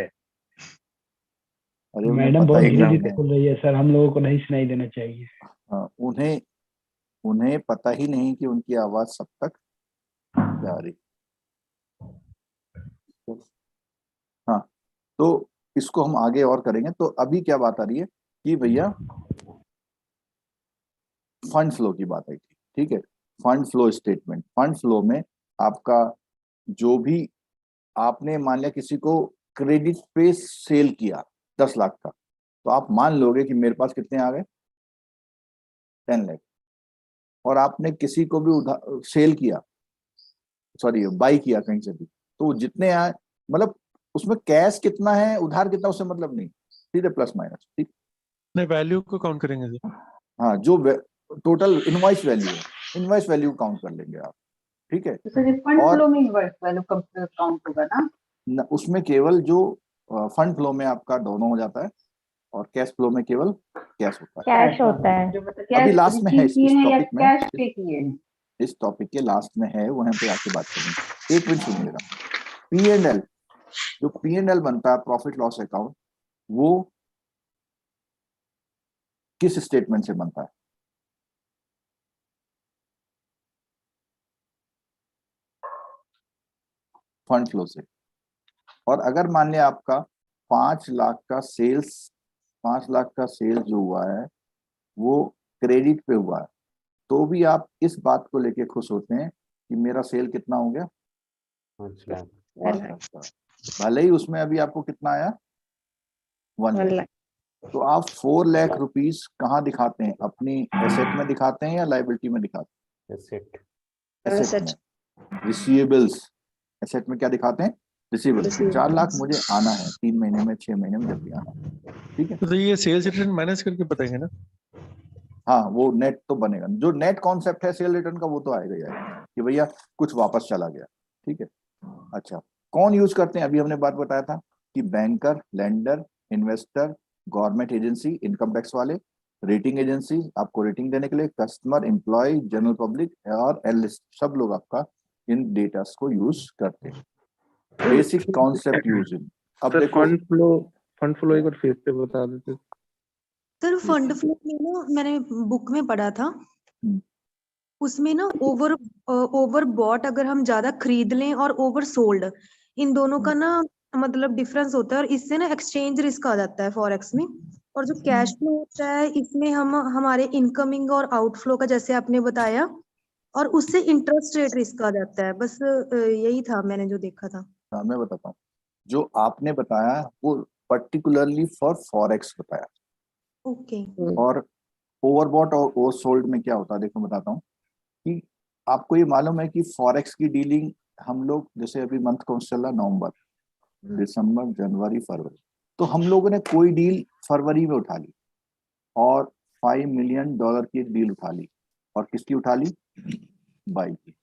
अरे उन्हें मैडम पता बहुत ही धीरे नहीं धीरे है। बोल रही है सर, हम लोगों को नहीं सुनाई देना चाहिए। हाँ, उन्हें पता ही नहीं कि उनकी आवाज सब तक जा रही। हाँ, तो इसको हम आगे और करेंगे। तो अभी क्या बात आ रही है कि भैया फंड फ्लो की बात आई थी, ठीक है। Fund flow statement, fund flow में आपका जो भी आपने मान लिया किसी को क्रेडिट पे सेल किया 10 लाख का, तो आप मान लोगे कि मेरे पास कितने आ गए 10 लाख। और आपने किसी को भी सेल किया, सॉरी बाई किया कहीं से भी, तो जितने आए मतलब उसमें कैश कितना है उधार कितना उससे मतलब नहीं, सीधे प्लस माइनस, ठीक। नहीं, वैल्यू को काउंट करेंगे सर। हाँ, जो टोटल इनवॉइस वैल्यू है, इनवॉइस वैल्यू काउंट कर लेंगे आप, ठीक है। फंड और फ्लो में इनवॉइस वैल्यू काउंट होगा ना? उसमें केवल जो फंड फ्लो में आपका दोनों हो जाता है और कैश फ्लो में केवल कैश होता है। कैश होता है जो मतलब अभी कैश लास्ट में है रिसीव किए हैं या टॉपिक में, कैश पे किए हैं। इस टॉपिक के लास्ट में है, वहां पे आके बात करेंगे। एक मिनट सुनिएगा। P&L, जो P&L बनता है प्रॉफिट लॉस अकाउंट, वो किस स्टेटमेंट से बनता है? फंड फ्लो से। और अगर मान लिया आपका 5 लाख का सेल्स, 5 लाख का सेल्स जो हुआ है वो क्रेडिट पे हुआ है, तो भी आप इस बात को लेके खुश होते हैं कि मेरा सेल कितना हो गया 1 लाख का, भले ही उसमें अभी आपको कितना आया 1 लाख। तो आप 4 लाख रुपीस कहाँ दिखाते हैं? अपनी एसेट में दिखाते हैं या लाइबिलिटी में दिखाते हैं? एसेट में। रिसीवेबल्स, एसेट में क्या दिखाते हैं? रिसीवेबल्स। 4 लाख मुझे आना है 3 महीने में, 6 महीने में, जब भी आना है, ठीक है। तो ये सेल्स रिटर्न माइनस करके बताएंगे ना? हाँ, वो नेट तो बनेगा, जो नेट कॉन्सेप्ट है सेल रिटर्न का वो तो आएगा ही आएगा कि भैया कुछ वापस चला गया, ठीक है। अच्छा, कौन यूज करते हैं? अभी हमने बात बताया था कि banker, lender, investor, government agency, income tax वाले, रेटिंग एजेंसी आपको रेटिंग देने के लिए, कस्टमर, एम्प्लॉय, जनरल पब्लिक और एनालिस्ट, सब लोग आपका इन डेटा को यूज करते हैं। Basic concept use in. अब देखो फंड फ्लो एक बार फिर से बता देते। सर फंड फ्लो में ना मैंने बुक में पढ़ा था, उसमें ना ओवर बॉट अगर हम ज्यादा खरीद लें और ओवर सोल्ड, इन दोनों का ना मतलब डिफरेंस होता है और इससे ना एक्सचेंज रिस्क आ जाता है फॉरेक्स में। और जो कैश फ्लो होता है इसमें हम हमारे इनकमिंग और आउटफ्लो का जैसे आपने बताया, और उससे इंटरेस्ट रेट रिस्क आ जाता है। बस यही था मैंने जो देखा था। हाँ, मैं बताता हूँ। जो आपने बताया वो पर्टिकुलरली फॉर फॉरेक्स बताया। ओके। और ओवरबॉट और ओवरसोल्ड में क्या होता है देखो बताता हूँ कि आपको ये मालूम है कि फॉरेक्स की डीलिंग हम लोग, जैसे अभी मंथ कौन सा चल रहा, नवंबर, दिसंबर, जनवरी, फरवरी, तो हम लोगों ने कोई डील फरवरी में उठा ली और $5 मिलियन की डील उठा ली, और किसकी उठा ली? बाई की।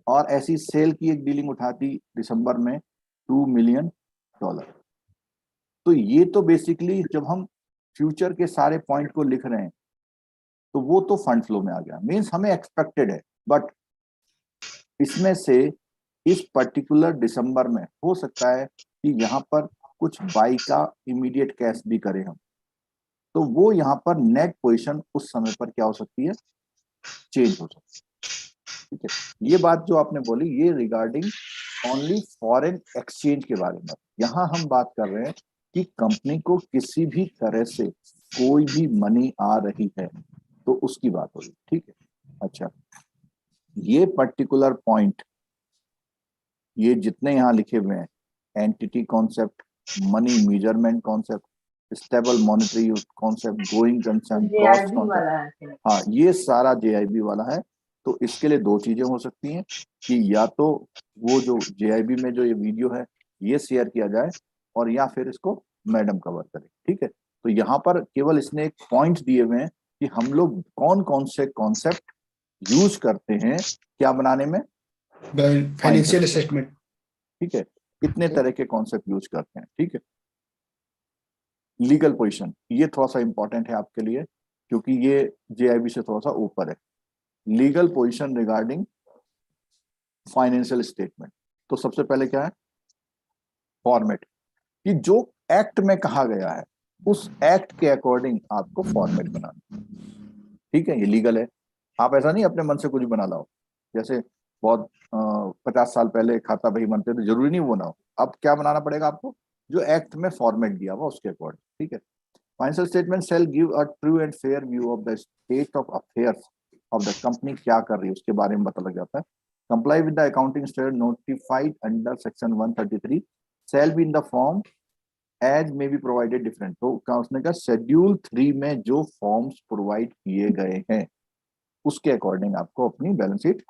और ऐसी सेल की एक डीलिंग उठाती दिसंबर में $2 मिलियन। तो ये तो बेसिकली जब हम फ्यूचर के सारे पॉइंट को लिख रहे हैं तो वो तो फंड फ्लो में आ गया, मीन्स हमें एक्सपेक्टेड है। बट इसमें से इस पर्टिकुलर दिसंबर में हो सकता है कि यहाँ पर कुछ बाई का इमीडिएट कैश भी करें हम, तो वो यहाँ पर नेट पोजीशन उस समय पर क्या हो सकती है, चेंज हो सकती है। ठीक है, ये बात जो आपने बोली ये रिगार्डिंग ओनली फॉरेन एक्सचेंज के बारे में। यहाँ हम बात कर रहे हैं कि कंपनी को किसी भी तरह से कोई भी मनी आ रही है तो उसकी बात हो रही। ठीक है, अच्छा, ये पर्टिकुलर पॉइंट, ये जितने यहाँ लिखे हुए हैं, entity concept, money measurement concept, stable monetary concept, going concern, cost concept, हाँ ये सारा जेआईबी वाला है। तो इसके लिए दो चीजें हो सकती हैं कि या तो वो जो जेआईबी में जो ये वीडियो है ये शेयर किया जाए और या फिर इसको मैडम कवर करे। ठीक है, तो यहाँ पर केवल इसने एक पॉइंट दिए हुए हैं कि हम लोग कौन कौन से कॉन्सेप्ट यूज करते हैं क्या बनाने में, फाइनेंशियल स्टेटमेंट। ठीक है, इतने तरह के कॉन्सेप्ट यूज करते हैं। ठीक है, लीगल पोजीशन ये थोड़ा सा इंपॉर्टेंट है आपके लिए क्योंकि ये जेआईबी से थोड़ा सा ऊपर है। Legal position regarding financial statement, तो सबसे पहले क्या है, फॉर्मेट, कि जो एक्ट में कहा गया है उस एक्ट के अकॉर्डिंग आपको फॉर्मेट बनाना। ठीक है, ये लीगल है, आप ऐसा नहीं अपने मन से कुछ बना लाओ। जैसे बहुत 50 साल पहले खाता बही बनते थे, जरूरी नहीं वो ना हो, अब क्या बनाना पड़ेगा आपको, जो एक्ट में फॉर्मेट दिया हुआ उसके अकॉर्डिंग। ठीक है, financial statement shell give a true and fair view of the state of affairs of the company, क्या कर रही है उसके बारे में पता लग जाता है। Comply with the accounting standard notified under section 133 shall be in the form as may be provided different. तो क्या उसने कहा, शेड्यूल 3 में जो फॉर्म्स प्रोवाइड किए गए हैं उसके अकॉर्डिंग आपको अपनी balance sheet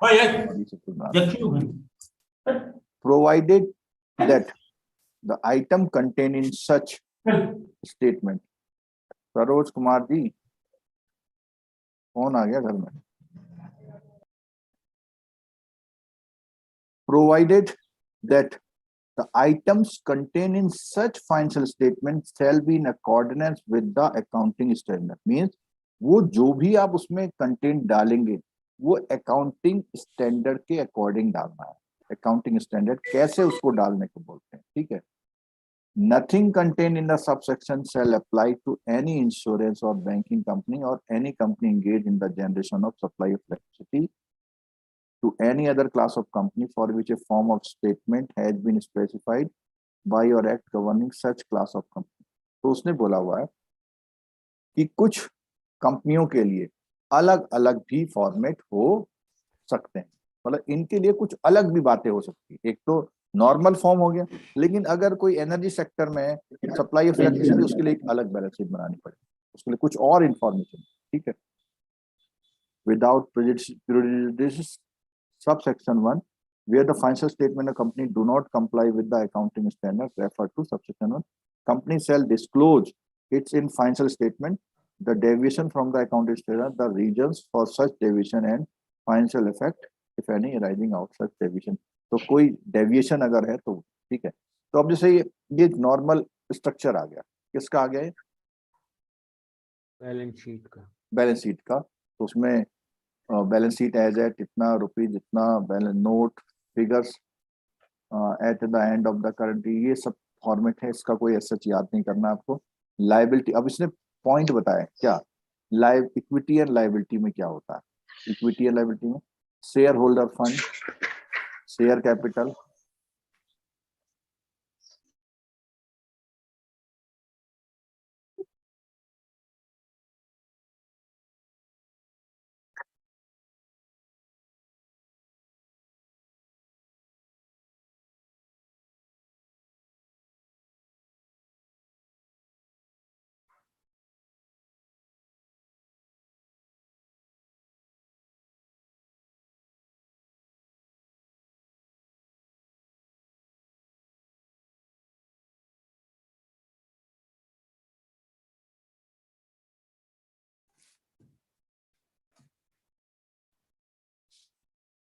provided that the item contain in such statement. Saroj Kumar ji, कौन आ गया घर में, provided that the items contained in such financial statement shall be in accordance with the accounting standard, means वो जो भी आप उसमें कंटेंट डालेंगे वो अकाउंटिंग स्टैंडर्ड के अकॉर्डिंग डालना है। अकाउंटिंग स्टैंडर्ड कैसे उसको डालने को बोलते हैं। ठीक है, nothing contain in the subsection shall apply to any insurance or banking company or any company engaged in the generation of supply of electricity to any other class of company for which a form of statement has been specified by or act governing such class of company। तो उसने बोला हुआ है कि कुछ कंपनियों के लिए अलग अलग भी फॉर्मेट हो सकते हैं, मतलब इनके लिए कुछ अलग भी बातें हो सकती है। एक तो नॉर्मल फॉर्म हो गया, लेकिन अगर कोई एनर्जी सेक्टर में सप्लाई ऑफ इलेक्ट्रिसिटी उसके लिए एक अलग बैलेंस शीट बनानी पड़ेगी, उसके लिए कुछ और इंफॉर्मेशन। ठीक है, without prejudice subsection 1 where the financial statement of company do not comply with the accounting standard referred to subsection 1, company shall disclose its in financial statement the deviation from the accounting standard, the reasons for such deviation and financial effect if any arising out such deviation। तो कोई डेविएशन अगर है तो ठीक है। तो अब जैसे ये नॉर्मल स्ट्रक्चर आ गया, किसका आ गया, बैलेंस शीट का। बैलेंस शीट का। तो उसमें बैलेंस शीट एज एट इतना रुपीज, जितना balance note, figures at the end of the current, ये सब फॉर्मेट है, इसका कोई ऐसा याद नहीं करना आपको। लाइबिलिटी, अब इसने पॉइंट बताया क्या, लाइव इक्विटी एंड लाइबिलिटी में क्या होता है। इक्विटी एंड लाइबिलिटी में shareholder fund, share capital,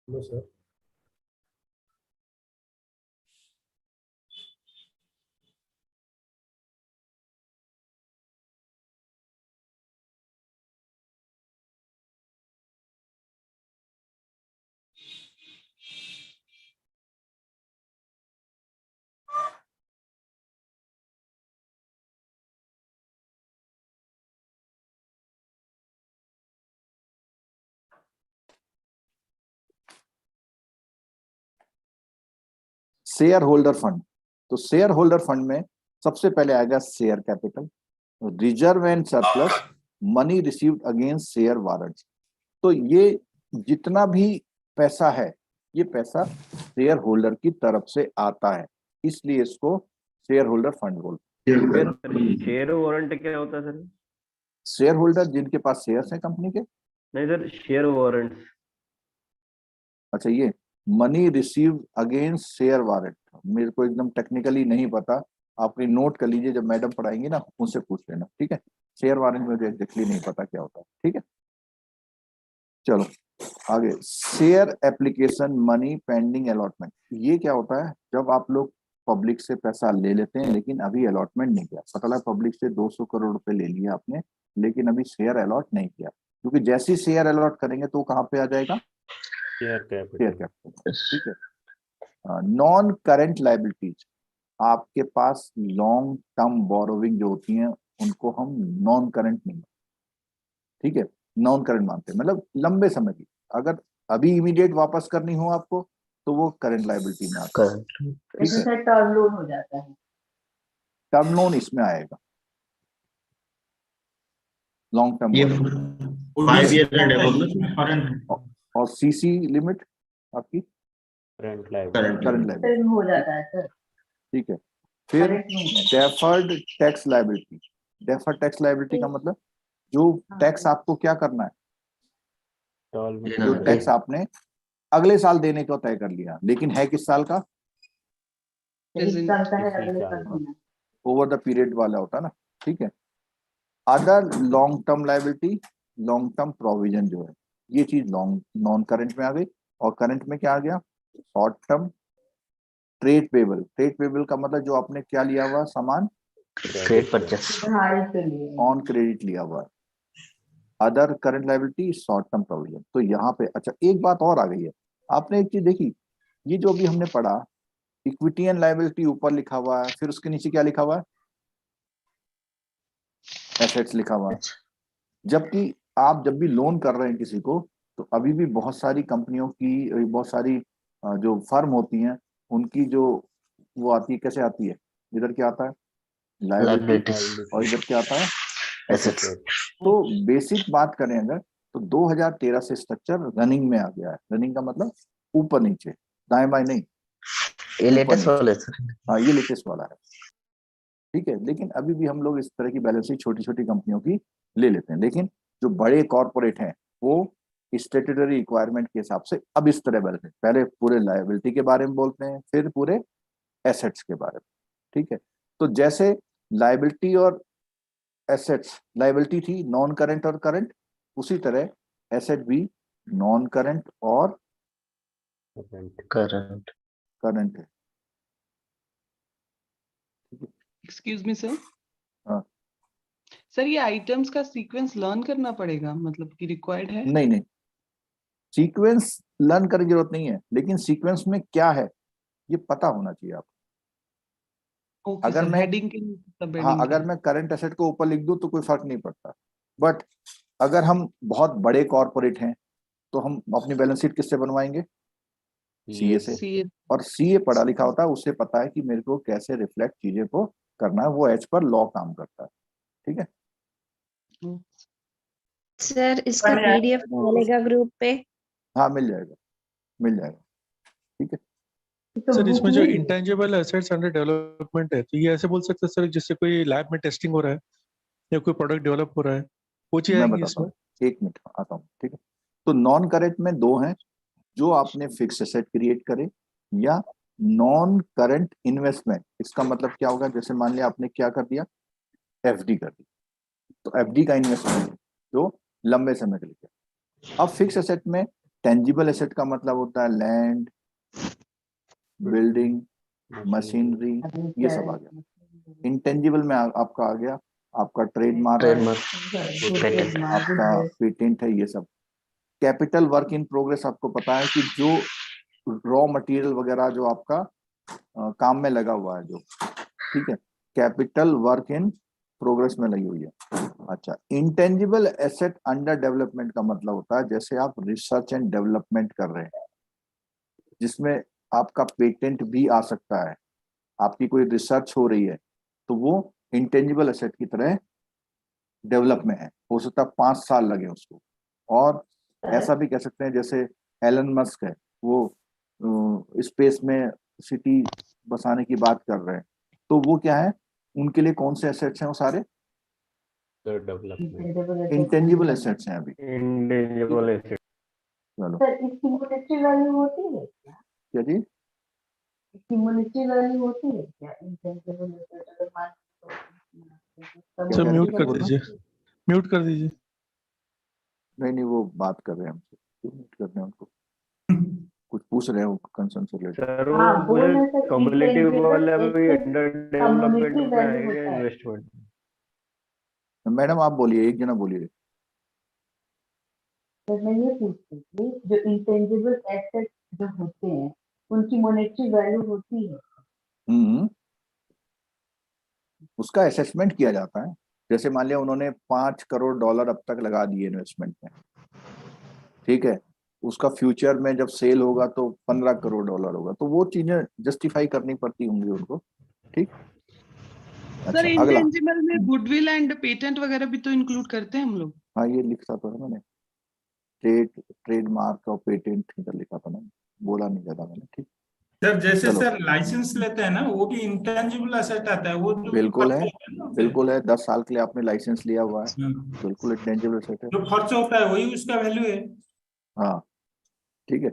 no sir. Shareholder fund, तो शेयर होल्डर फंड में सबसे पहले आएगा share capital, reserve and surplus, money received against share warrants. तो ये जितना भी पैसा है ये पैसा शेयर होल्डर की तरफ से आता है, इसलिए इसको शेयर होल्डर फंड बोलते हैं। शेयर वारंट क्या होता है सर? शेयर होल्डर जिनके पास शेयर्स हैं कंपनी के। नहीं सर, शेयर वारंट। अच्छा, ये money receive against share warrant मेरे को एकदम टेक्निकली नहीं पता, आप कहीं नोट कर लीजिए, जब मैडम पढ़ाएंगे ना उनसे पूछ लेना, ठीक है। शेयर वारंट मुझे एग्जैक्टली नहीं पता क्या होता है, ठीक है। चलो आगे, share application money pending allotment, ये क्या होता है? जब आप लोग पब्लिक से पैसा ले लेते हैं लेकिन अभी अलॉटमेंट नहीं किया, पता लगा पब्लिक से 200 करोड़ रुपए ले लिया आपने लेकिन अभी शेयर अलॉट नहीं किया, क्योंकि जैसे ही शेयर अलॉट करेंगे तो कहाँ पे आ जाएगा? शेयर कैपिटल, ठीक है। नॉन करंट लाइबिलिटीज, आपके पास लॉन्ग टर्म बोरोविंग जो होती हैं उनको हम नॉन करंट नहीं, ठीक है, नॉन करंट मानते हैं, मतलब लंबे समय की, अगर अभी इमीडिएट वापस करनी हो आपको तो वो करंट लाइबिलिटी में आता है, ठीक है। टर्म लोन हो जाता है। टर्म लोन इसमें आएगा, लॉन्ग टर्म ये बोरोविंग, 5 ईयर का डेवलपमेंट और सीसी लिमिट आपकी करंट करंट लाइबिलिटी हो जाता है सर। ठीक है। फिर Current नहीं है। Deferred tax liability, deferred tax liability का मतलब जो टैक्स आपको क्या करना है, जो टैक्स आपने अगले साल देने को तय कर लिया लेकिन है किस साल का, ओवर द पीरियड वाला होता है ना, ठीक है। Other long term liability, long term provision जो है ये चीज लॉन्ग नॉन करंट में आ गई, और करंट में क्या आ गया? Short term trade payable, trade payable का मतलब जो आपने क्या लिया हुआ सामान, ट्रेड परचेस ऑन क्रेडिट लिया हुआ है। Other current liability, short term provision. तो यहाँ पे अच्छा एक बात और आ गई है, आपने एक चीज देखी, ये जो अभी हमने पढ़ा इक्विटी एंड लाइबिलिटी ऊपर लिखा हुआ है, फिर उसके नीचे क्या लिखा हुआ है? एसेट्स लिखा हुआ है। जबकि आप जब भी लोन कर रहे हैं किसी को तो अभी भी बहुत सारी कंपनियों की, बहुत सारी जो फर्म होती हैं उनकी जो वो आती है, कैसे आती है, इधर क्या आता है? लायबिलिटी, और इधर क्या आता है? एसेट्स। तो बेसिक बात करें अगर तो 2013 से स्ट्रक्चर रनिंग में आ गया है। रनिंग का मतलब ऊपर नीचे, दाएं बाएं नहीं, ये लेटेस्ट वाला हाँ ये लेटेस्ट वाला है, ठीक है। लेकिन अभी भी हम लोग इस तरह की बैलेंस शीट छोटी छोटी कंपनियों की ले लेते हैं, लेकिन जो बड़े कॉर्पोरेट हैं वो स्टेट्यूटरी रिक्वायरमेंट के हिसाब से अब इस तरह बैलेंस शीट, पहले पूरे लायबिलिटी के बारे में बोलते हैं फिर पूरे एसेट्स के बारे में, ठीक है। तो जैसे लायबिलिटी और एसेट्स, लायबिलिटी थी नॉन करंट और करंट, उसी तरह एसेट भी नॉन करंट और करंट करंट है। Excuse me sir. हाँ। सर ये आइटम्स का सीक्वेंस लर्न करना पड़ेगा, मतलब कि रिक्वायर्ड है? नहीं नहीं, सीक्वेंस लर्न करने की जरूरत नहीं है, लेकिन सीक्वेंस में क्या है ये पता होना चाहिए आपको। अगर मैं हेडिंग के हाँ अगर मैं करंट एसेट को ऊपर लिख दूं तो कोई फर्क नहीं पड़ता, बट अगर हम बहुत बड़े कॉर्पोरेट हैं तो हम अपनी बैलेंस शीट किससे बनवाएंगे? सीए से। और सीए पढ़ा लिखा होता है, उससे पता है कि मेरे को कैसे रिफ्लेक्ट चीजें को करना है, वो एज पर लॉ काम करता है, ठीक है। सर इसका पीडीएफ मिलेगा ग्रुप पे? हाँ मिल जाएगा, मिल जाएगा, ठीक है। सर इसमें जो इंटेंजिबल एसेट्स अंडर डेवलपमेंट है तो ये ऐसे बोल सकते हैं सर, जिससे कोई लैब में टेस्टिंग हो रहा है या कोई प्रोडक्ट डेवलप हो रहा है, वो चीज मैं आएंगी बताता इसमें? हूँ, एक मिनट आता हूँ, ठीक है। तो नॉन करंट में दो हैं, जो आपने फिक्स एसेट क्रिएट करे या नॉन करंट इन्वेस्टमेंट। इसका मतलब क्या होगा? जैसे मान लिया आपने क्या कर दिया, एफडी कर दी, तो एफडी का इन्वेस्टमेंट जो लंबे समय के लिए। अब फिक्स एसेट में टेंजिबल एसेट का मतलब होता है लैंड, बिल्डिंग, मशीनरी, ये सब आ गया। इंटेंजिबल में आपका आ गया आपका ट्रेडमार्क, आपका पेटेंट है, ये सब। कैपिटल वर्क इन प्रोग्रेस, आपको पता है कि जो रॉ मटेरियल वगैरह जो आपका काम में लगा हुआ है जो, ठीक है, कैपिटल वर्क इन प्रोग्रेस में लगी हुई है। अच्छा, इंटेंजिबल एसेट अंडर डेवलपमेंट का मतलब होता है जैसे आप रिसर्च एंड डेवलपमेंट कर रहे हैं, जिसमें आपका पेटेंट भी आ सकता है, आपकी कोई रिसर्च हो रही है तो वो इंटेंजिबल एसेट की तरह डेवलप में है, हो सकता है 5 साल लगे उसको। और ऐसा भी कह सकते हैं जैसे एलन मस्क है, वो स्पेस में सिटी बसाने की बात कर रहे हैं, तो वो क्या है, उनके लिए कौन से एसेट्स हैं वो सारे डेवलपमेंट इंटेंजिबल एसेट्स हैं अभी। Intangible asset. चलो सर इसकी मॉनेटरी वैल्यू होती है क्या? क्या जी, इसकी मॉनेटरी वैल्यू होती है क्या? इंटेंजिबल एसेट अगर मान लो सर कह रहे म्यूट थे, कर बोलना? दीजिए, म्यूट कर दीजिए। नहीं वो बात कर रहे हैं हमसे, क्यों mute कर रहे हैं उनको, कुछ पूछ रहे हैं कंसर्न से रिलेटेड। सर हाँ वो बोल मुझे रहे सर कम्युलेटिव इंटेंजिबल वाला भी एसेट अंडर का डेवलपमेंट मॉनेटरी में वैल्यू आएगा होता है। इन्वेस्टमेंट। मैडम आप बोलिए, एक जना बोलिए। सर मैं ये पूछती थी जो इंटेंजिबल एसेट जो होते हैं उनकी मॉनेटरी वैल्यू होती है? हम्म, उसका असेसमेंट किया जाता है। जैसे मान लिया उन्होंने $5 करोड़ अब तक लगा दिए इन्वेस्टमेंट में, ठीक है, उसका फ्यूचर में जब सेल होगा तो $15 करोड़ होगा, तो वो चीजें जस्टिफाई करनी पड़ती होंगी उनको, ठीक। सर अच्छा अगला, इंटेंजिबल में गुडविल एंड पेटेंट वगैरह भी तो इंक्लूड करते हैं हम लोग। हाँ ये लिखा तो है मैंने, ट्रेडमार्क और पेटेंट इधर लिखा था मैंने, बोला नहीं ज्यादा मैंने, ठीक। सर जैसे चलो सर लाइसेंस लेते हैं ना, वो भी इंटेंजिबल एसेट आता है, वो जो बिल्कुल खर्च है, होता है ना उससे। बिल्कुल है, 10 साल के लिए आपने लाइसेंस लिया हुआ है, हम्म। बिल्कुल इंटेंजिबल एसेट है। जो खर्च होता है वही उसका वैल्यू है। हाँ ठीक है,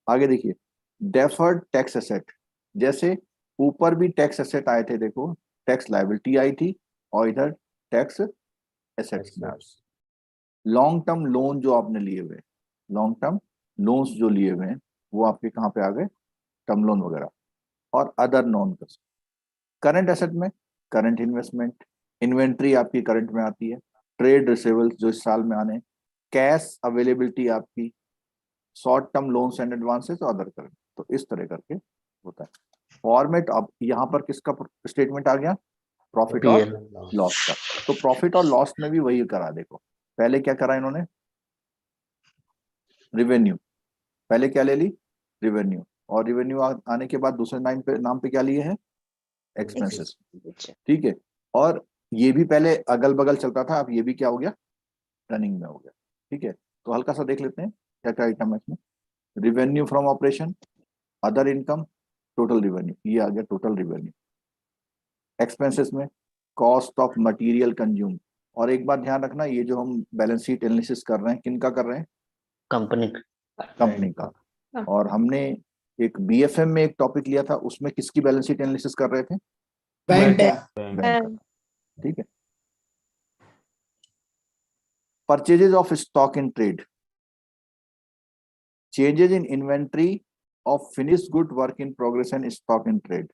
आगे देखिए, डेफर्ड टैक्स एसेट, जैसे ऊपर भी टैक्स एसेट आए थे, देखो टैक्स लायबिलिटी आई थी और इधर टैक्स एसेट्स में आ गए। लॉन्ग टर्म लोन जो आपने लिए हुए, लॉन्ग टर्म लोन्स जो लिए हुए हैं वो आपके कहाँ पे आ गए, टर्म लोन वगैरह। और अदर नॉन करंट एसेट में करंट इन्वेस्टमेंट, इन्वेंट्री आपकी करंट में आती है, ट्रेड रिसीवेबल्स जो इस साल में आने, कैश अवेलेबिलिटी आपकी, short term loans and advances और अदर करंट, तो इस तरह करके होता है फॉर्मेट। अब यहाँ पर किसका स्टेटमेंट आ गया, प्रॉफिट और पीएल लॉस का। तो प्रॉफिट और लॉस में भी वही करा, देखो पहले क्या करा इन्होंने, रिवेन्यू, पहले क्या ले ली, रिवेन्यू, और रिवेन्यू आने के बाद दूसरे नाम पे क्या लिए हैं, एक्सपेंसेस, ठीक है। और ये भी पहले अगल बगल चलता था, अब ये भी क्या हो गया, रनिंग में हो गया, ठीक है। तो हल्का सा देख लेते हैं क्या क्या आइटम है इसमें। Revenue from operation, other income, total revenue, ये आ गया टोटल रिवेन्यू। एक्सपेंसेस में कॉस्ट ऑफ मटेरियल कंज्यूम, और एक बात ध्यान रखना, ये जो हम बैलेंस शीट एनालिसिस कर रहे हैं किनका कर रहे हैं, कंपनी कंपनी का। और हमने एक बीएफएम में एक टॉपिक लिया था, उसमें किसकी बैलेंस शीट एनालिसिस कर रहे थे, बैंक का, ठीक है। Purchases of stock in trade, changes in inventory of finished good, work in progress and stock in trade,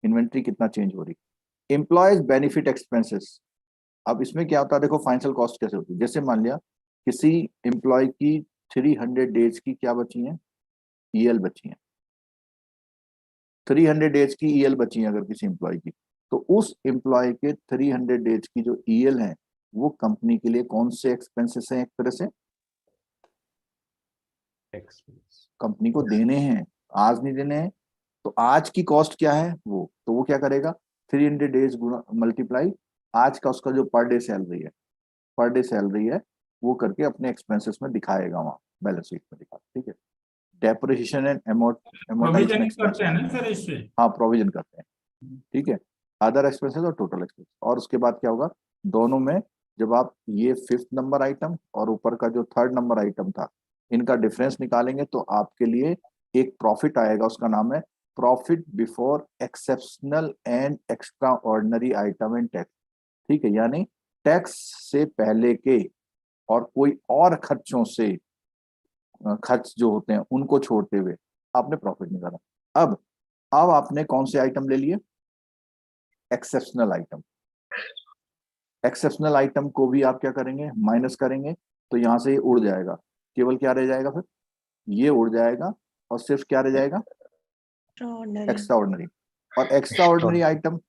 inventory कितना चेंज हो रही। एम्प्लॉयज बेनिफिट एक्सपेंसेस, अब इसमें क्या होता है, देखो फाइनेंशियल कॉस्ट कैसे होती है, जैसे मान लिया किसी एम्प्लॉय की 300 डेज की क्या बची है, ईएल बची है, 300 डेज की ईएल बची है अगर किसी एम्प्लॉय की, तो उस एम्प्लॉय के 300 डेज की जो ईएल है वो कंपनी के लिए कौन से एक्सपेंसेस हैं, एक तरह से कंपनी को देने हैं, आज नहीं देने हैं, तो आज की कॉस्ट क्या है वो, तो वो क्या करेगा, 300 डेज गुणा मल्टीप्लाई आज का उसका जो पर डे सैलरी है, पर डे सैलरी है, वो करके अपने एक्सपेंसेस में दिखाएगा, वहां बैलेंस शीट में दिखा, ठीक है। Depreciation and amortisation provisioning expense, करते हैं ना सर इससे। हाँ प्रोविजन करते हैं, ठीक है। अदर एक्सपेंसेस और टोटल एक्सपेंस, और उसके बाद क्या होगा, दोनों में जब आप ये 5th नंबर आइटम और ऊपर का जो 3rd नंबर आइटम था, इनका डिफरेंस निकालेंगे तो आपके लिए एक प्रॉफिट आएगा, उसका नाम है profit before exceptional and extra ordinary item and tax, ठीक है। यानी टैक्स से पहले के और कोई और खर्चों से, खर्च जो होते हैं उनको छोड़ते हुए आपने प्रॉफिट निकाला। अब आपने कौन से आइटम ले लिए, एक्सेप्शनल आइटम। एक्सेप्शनल आइटम को भी आप क्या करेंगे, माइनस करेंगे, तो यहां से ये उड़ जाएगा, केवल क्या रह जाएगा फिर, ये उड़ जाएगा और सिर्फ क्या रह जाएगा, एक्स्ट्रा ऑर्डिनरी। और एक्स्ट्रा ऑर्डिनरी आइटम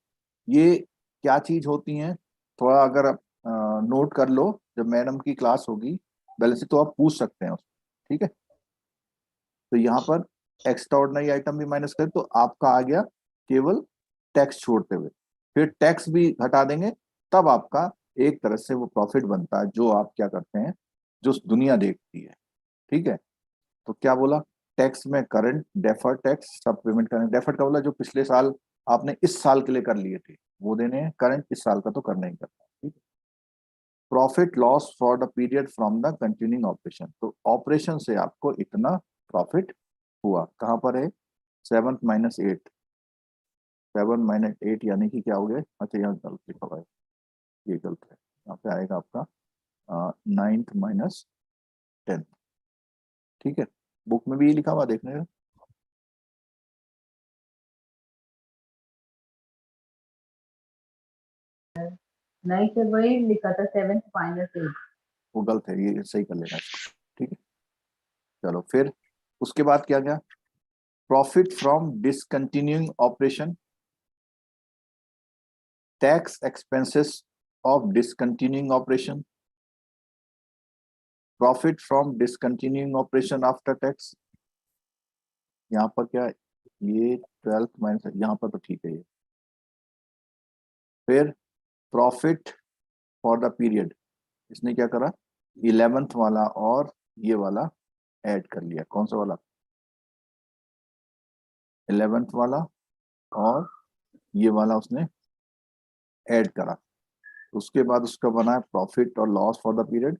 ये क्या चीज होती हैं, थोड़ा अगर आप नोट कर लो, जब मैडम की क्लास होगी बैलेंस तो आप पूछ सकते हैं उसको, ठीक है। तो यहाँ पर एक्स्ट्राऑर्डिनरी आइटम भी माइनस करें तो आपका आ गया केवल टैक्स छोड़ते हुए, फिर टैक्स भी हटा देंगे, तब आपका एक तरह से वो प्रॉफिट बनता है जो आप क्या करते हैं, जो दुनिया देखती है। ठीक है, तो क्या बोला, टैक्स में करंट, डेफर्ड टैक्स, सब पेमेंट करें। डेफर्ड का बोला जो पिछले साल आपने इस साल के लिए कर लिए थे वो देने हैं, करंट इस साल का तो करना ही करना है। ठीक है, profit loss for the period from the continuing operation, तो ऑपरेशन से आपको इतना प्रॉफिट हुआ, कहाँ पर है 7 - 8, 7 - 8 यानी कि क्या हो गया, अच्छा यहाँ गलत लिखा हुआ है, ये गलत है, यहाँ पे आएगा आपका 9th - 10th। ठीक है, बुक में भी ये लिखा हुआ देखने का, नहीं सर वही लिखा था 7th - 8। वो गलत है, ये सही कर लेना इसको। ठीक है, चलो फिर उसके बाद क्या गया, profit from discontinuing operation, tax expenses of discontinuing operation, profit from discontinuing operation after tax, यहाँ पर क्या है, ये 12th माइनस, यहाँ पर तो ठीक है ये, फिर प्रॉफिट फॉर द पीरियड, इसने क्या करा, 11th वाला और ये वाला ऐड कर लिया, कौन सा वाला, 11th वाला और ये वाला उसने ऐड करा। उसके बाद उसका बना है प्रॉफिट और loss for the period,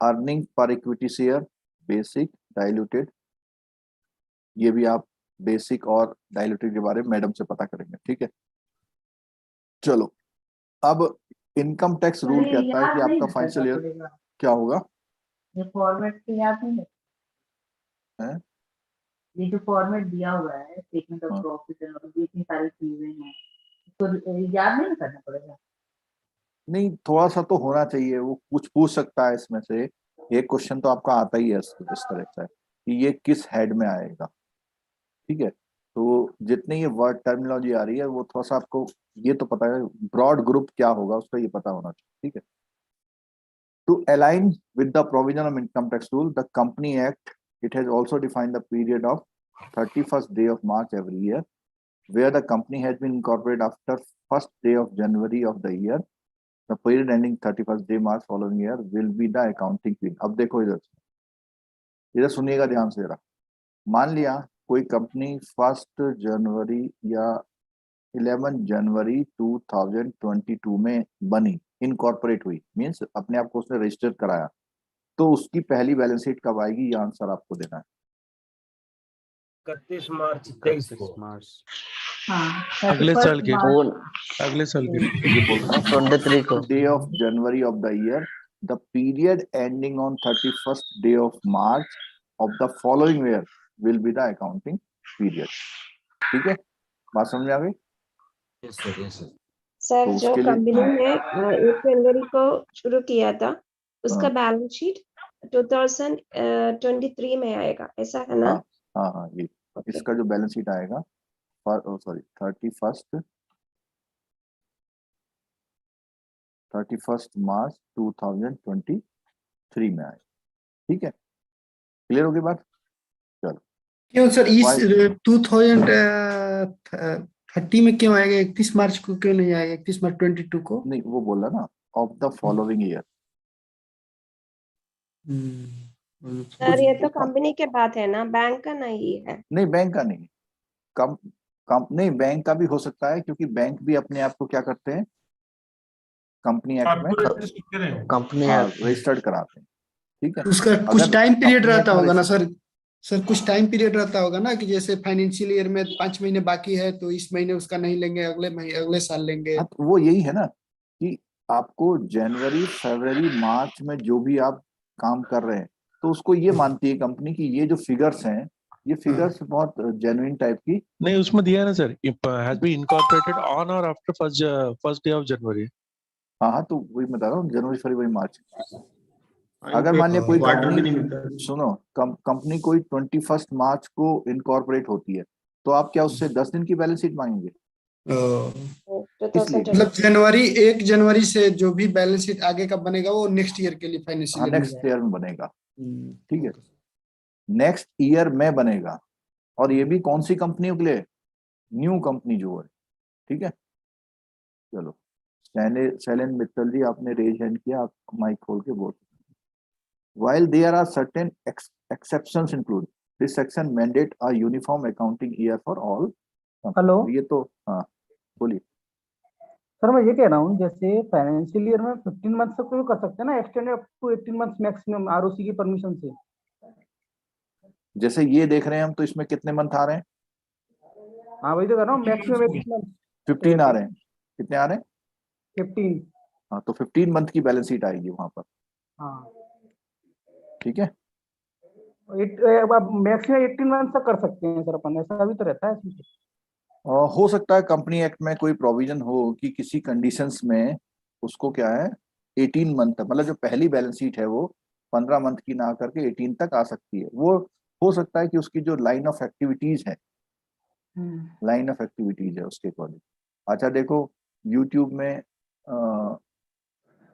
earning per equity share, basic, diluted, ये भी आप बेसिक और डाइल्यूटेड के बारे में मैडम से पता करेंगे। ठीक है, चलो अब इनकम टैक्स रूल कहता है कि आपका फाइनेंशियल ईयर क्या होगा, ये फॉर्मेट से याद नहीं है? ये जो फॉर्मेट दिया हुआ है स्टेटमेंट ऑफ हाँ। प्रॉफिट और इतनी सारी चीजें हैं, तो याद नहीं करना पड़ेगा। नहीं, थोड़ा सा तो होना चाहिए, वो कुछ पूछ सकता है इसमें से, एक क्वेश्चन तो आपका आता ही है इस तरह से कि ये किस हेड में आएगा। ठीक है, तो जितने ये वर्ड टर्मिनोलॉजी आ रही है वो थोड़ा सा आपको ये तो पता है, ब्रॉड ग्रुप क्या होगा उसका ये पता होना चाहिए। ठीक है, to align with the provision of income tax rule, the company act, it has also defined the period of 31st day of March every year where the company has been incorporated after 1st day of January of the year. The period ending 31st day March following year will be the accounting period. अब देखो इधर सुनिएगा ध्यान से जरा, मान लिया कोई कंपनी 1 जनवरी या 11 जनवरी 2022 में बनी, इनकॉर्पोरेट हुई, मीन्स अपने आप को उसने रजिस्टर कराया, तो उसकी पहली बैलेंस शीट कब आएगी, ये आंसर आपको देना है। 31 मार्च 23 को। हाँ, अगले साल के, कौन अगले साल के, ये बोलता है 23 को, day of January of the year, the period ending on 31st day of March of the following year will be the accounting period. ठीक है, बात समझ में आ गई? Yes sir, yes sir. Sir तो जो उसके लिए कंपनी ने 1 जनवरी को शुरू किया था उसका हाँ। बैलेंस शीट 2023 में आएगा, ऐसा है ना? हाँ हाँ, ये इसका जो बैलेंस शीट आएगा, सॉरी 31st मार्च 2023 में आएगा। ठीक है, क्लियर होगी बात? चलो, क्यों सर इस Why? 2030 में क्यों आएगा, 31 मार्च को क्यों नहीं आएगा, 31 मार्च 22 को? नहीं वो बोला ना, of the following year. Sir ये तो कंपनी के बात है ना, बैंक का नहीं है। नहीं, बैंक का नहीं, नहीं बैंक का भी हो सकता है, क्योंकि बैंक भी अपने आप को क्या करते हैं, कंपनी एक्ट में कंपनी रजिस्टर्ड कराते हैं। ठीक है, उसका कुछ टाइम पीरियड अपने रहता आप में होगा ना सर कुछ टाइम पीरियड रहता होगा ना, कि जैसे फाइनेंशियल ईयर में 5 महीने बाकी है तो इस महीने उसका नहीं लेंगे, अगले महीने अगले साल लेंगे। हाँ, तो वो यही है ना कि आपको जनवरी फरवरी मार्च में जो भी आप काम कर रहे हैं, तो उसको ये मानती है कंपनी की ये जो फिगर्स हैं, ये फिगर्स बहुत जेन्युइन टाइप की। नहीं उसमें दिया है ना sir, has been incorporated on or after first day of January. हाँ, तो वही बता रहा हूँ, जनवरी फरवरी मार्च। अगर मान लिया कोई कंपनी, सुनो, कंपनी कोई 21 मार्च को इनकॉर्पोरेट होती है, तो आप क्या उससे 10 दिन की बैलेंस शीट मांगेंगे? मतलब जनवरी 1 जनवरी से जो भी बैलेंस शीट आगे का बनेगा वो नेक्स्ट ईयर के लिए फाइनेंशियल नेक्स्ट ईयर में बनेगा। ठीक है, नेक्स्ट ईयर में बनेगा, और ये भी कौन सी कंपनियों के लिए, न्यू कंपनी जो है, ठीक है। चलो शैलेंद्र मित्तल जी आपने रेज हैंड किया, आप माइक खोल के बोल। While there are certain exceptions include, this section mandate a uniform accounting year for all companies. Hello, ये तो हाँ बोलिए। सर मैं ये कह रहा हूँ जैसे फाइनेंशियल ईयर में 15 मंथ तक तो कर सकते हैं ना, extended up to 18 months maximum ROC की परमिशन से। जैसे ये देख रहे हैं हम, तो इसमें कितने मंथ आ रहे हैं? हाँ वही तो कर रहा हूँ, मैक्सिमम 18 मंथ। 15 आ रहे हैं। कितने आ रहे हैं? 15। हाँ, तो 15 मंथ की बैलेंस शीट आएगी वहां पर, हाँ ठीक है। मैक्सिमम 18 मंथ तक कर सकते हैं सर अपन, ऐसा भी तो रहता है इसमें। हो सकता है कंपनी एक्ट में कोई प्रोविजन हो कि किसी कंडीशंस में उसको क्या है 18 मंथ तक, मतलब जो पहली बैलेंस शीट है वो 15 मंथ की ना करके 18 तक आ सकती है। वो हो सकता है कि उसकी जो लाइन ऑफ एक्टिविटीज है, उसके अकॉर्डिंग। अच्छा देखो, यूट्यूब में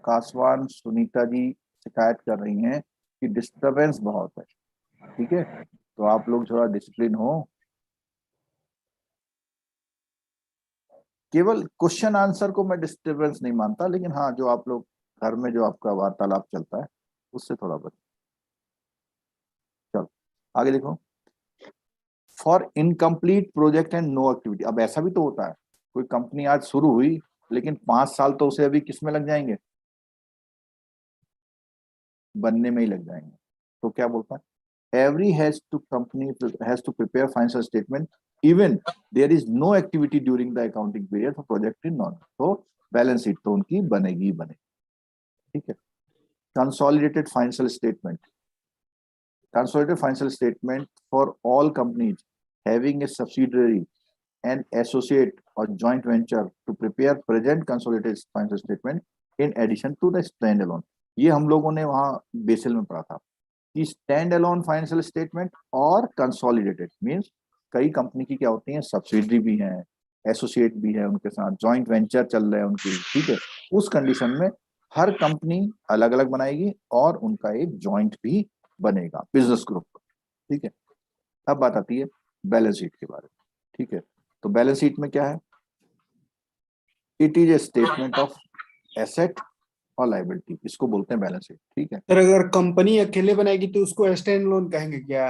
कासवान सुनीता जी शिकायत कर रही हैं कि डिस्टरबेंस बहुत है, ठीक है, तो आप लोग थोड़ा डिसिप्लिन हो। केवल क्वेश्चन आंसर को मैं डिस्टरबेंस नहीं मानता, लेकिन हाँ जो आप लोग घर में जो आपका वार्तालाप चलता है उससे थोड़ा बच। चलो आगे देखो। For incomplete project and no activity, अब ऐसा भी तो होता है कोई कंपनी आज शुरू हुई लेकिन 5 साल तो उसे अभी किसमें लग जाएंगे, बनने में ही लग जाएंगे। तो क्या बोलता है, every company has to prepare financial statement even there is no activity during the accounting period for project in non, तो बैलेंस शीट तो उनकी बनेगी, ठीक है। consolidated financial statement for all companies having a subsidiary and associate or joint venture to prepare present consolidated financial statement in addition to the standalone। ये हम लोगों ने वहां बेसिल में पढ़ा था कि स्टैंड अलोन फाइनेंशियल स्टेटमेंट और कंसोलिडेटेड मींस कई कंपनी की क्या होती हैं, सब्सिडरी भी हैं, एसोसिएट भी है, उनके साथ जॉइंट वेंचर चल रहे हैं उनकी, ठीक है। उस कंडीशन में हर कंपनी अलग अलग बनाएगी और उनका एक जॉइंट भी बनेगा बिजनेस ग्रुप, ठीक है। अब बात आती है बैलेंस शीट के बारे में, ठीक है। तो बैलेंस शीट में क्या है, it is a statement of asset और लायबिलिटी, इसको बोलते हैं बैलेंस शीट, ठीक है। सर अगर कंपनी अकेले बनाएगी तो उसको स्टैंड लोन कहेंगे क्या?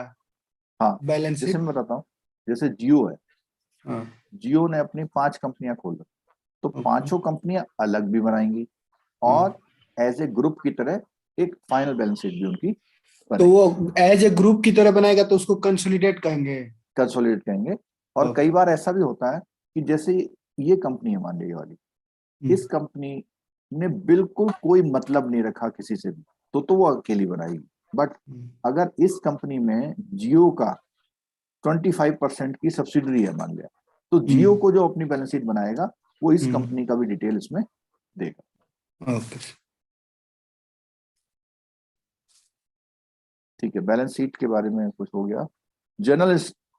हाँ, बैलेंस जैसे शीट। मैं बताता हूँ, जैसे जियो है, हाँ, जियो ने अपनी 5 कंपनियां खोल दी, तो ओके। 5 कंपनियां अलग भी बनाएंगी और एज ए ग्रुप की तरह एक फाइनल बैलेंस शीट भी उनकी तो वो एज ए ग्रुप की तरह बनाएगा तो उसको कंसोलिडेट कहेंगे, कंसोलिडेट कहेंगे। और कई बार ऐसा भी होता है कि जैसे ये कंपनी है मान लीजिए वाली, इस कंपनी ने बिल्कुल कोई मतलब नहीं रखा किसी से भी, तो वो अकेली बनाएगी। बट अगर इस कंपनी में जियो का 25% की सब्सिडरी है मान लिया, तो जियो को जो अपनी बैलेंस शीट बनाएगा वो इस कंपनी का भी डिटेल इसमें देगा, ओके। ठीक है। बैलेंस शीट के बारे में कुछ हो गया। General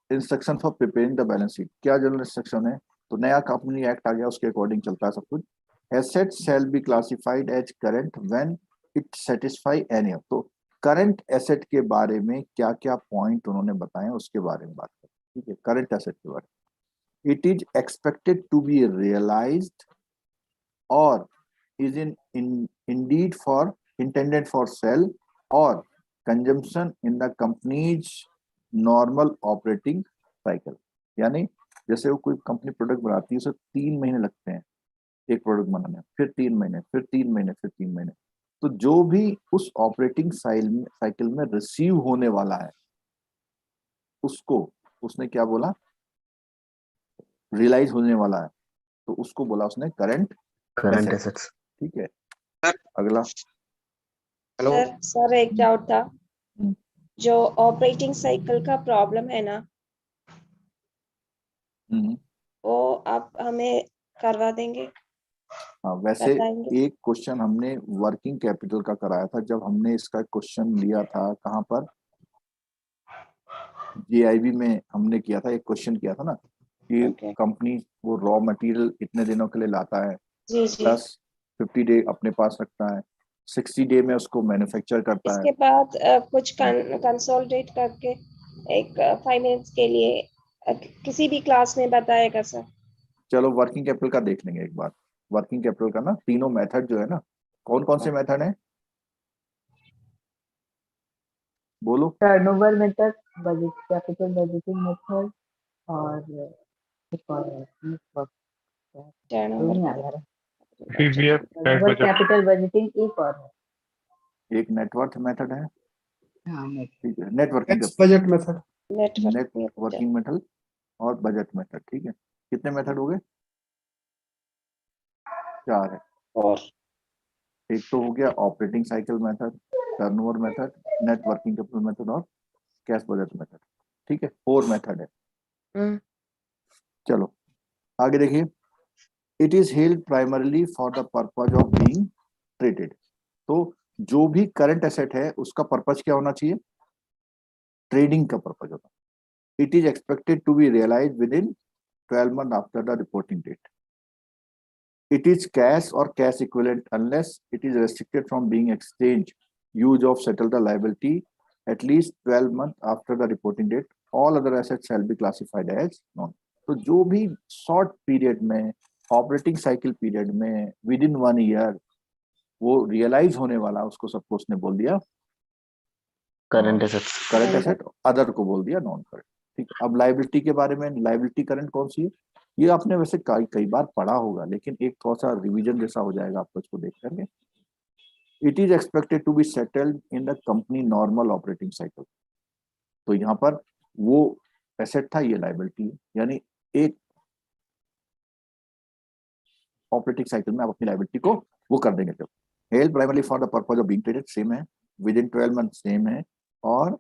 instruction for preparing the balance sheet, क्या जनरल इंस्ट्रक्शन है, तो नया कंपनी एक्ट आ गया, उसके अकॉर्डिंग चलता है सब कुछ। Assets shall be classified as current when it satisfy any of, तो करंट एसेट के बारे में क्या क्या पॉइंट उन्होंने बताए उसके बारे में बात करें, ठीक है। करंट एसेट के बारे में, it is expected to be realised or is indeed for intended for sale or consumption in the company's normal operating cycle। यानी जैसे वो कोई कंपनी प्रोडक्ट बनाती है, उसे 3 महीने लगते हैं एक प्रोडक्ट बनाने, फिर 3 महीने, फिर 3 महीने, फिर 3 महीने, तो जो भी उस ऑपरेटिंग साइकिल में रिसीव होने वाला है उसको उसने क्या बोला, रियलाइज होने वाला है, तो उसको बोला उसने करंट एसेट्स, ठीक है। अगला, हेलो सर एक डाउट था, जो ऑपरेटिंग साइकिल का प्रॉब्लम है ना, वो आप हमें करवा देंगे? हाँ, वैसे एक क्वेश्चन हमने वर्किंग कैपिटल का कराया था, जब हमने इसका क्वेश्चन लिया था कहाँ पर, जीआईबी में हमने किया था, एक क्वेश्चन किया था ना कि कंपनी वो रॉ मटेरियल इतने दिनों के लिए लाता है, प्लस 50 डे अपने पास रखता है, 60 डे में उसको मैन्युफैक्चर करता इसके बाद कुछ कंसोलिडेट करके एक फाइनेंस के लिए किसी भी क्लास में बताएगा सर? चलो वर्किंग कैपिटल का देख लेंगे एक बार। वर्किंग कैपिटल का ना तीनों मेथड जो है ना, कौन कौन से मेथड है बोलो। Turnover method, budget capital budgeting method, और एक और है नेटवर्क टर्नओवर नहीं आ रहा है। CGF टर्नओवर कैपिटल बजटिंग एक और है। एक नेटवर्क मेथड है, हाँ ठीक है, networking tax budget method. Networking method और बजट मेथड, ठीक है। कितने मेथड हो गए? 4 है। और एक तो हो गया operating cycle method, turnover method, net working capital method और कैश बजट मेथड, ठीक है। 4 मेथड है। चलो आगे देखिए। It is held primarily for the purpose of being traded. तो जो भी करंट एसेट है उसका पर्पज क्या होना चाहिए? ट्रेडिंग का पर्पज होता है। It is expected to be realise within 12 months after the reporting date. It is cash or cash equivalent unless it is restricted from being exchanged, use of settle the liability at least 12 months after the reporting date. All other assets shall be classified as non. तो जो भी शॉर्ट पीरियड में, ऑपरेटिंग साइकिल पीरियड में, विद इन 1 year वो रियलाइज होने वाला, उसको सबको उसने बोल दिया current assets. Current asset, other को बोल दिया नॉन करंट, ठीक है। अब लाइबिलिटी के बारे में, लाइबिलिटी करंट कौन सी है? ये आपने वैसे कई बार पढ़ा होगा, लेकिन एक थोड़ा सा रिवीजन जैसा हो जाएगा आपको इसको देख करके। It is expected to be settled in the company normal operating cycle. तो यहाँ पर वो एसेट था, ये लाइबिलिटी है, यानी एक ऑपरेटिंग साइकिल में आप अपनी लाइबिलिटी को वो कर देंगे। जब held primarily for the purpose of being traded, same है, विद इन 12 months सेम है, और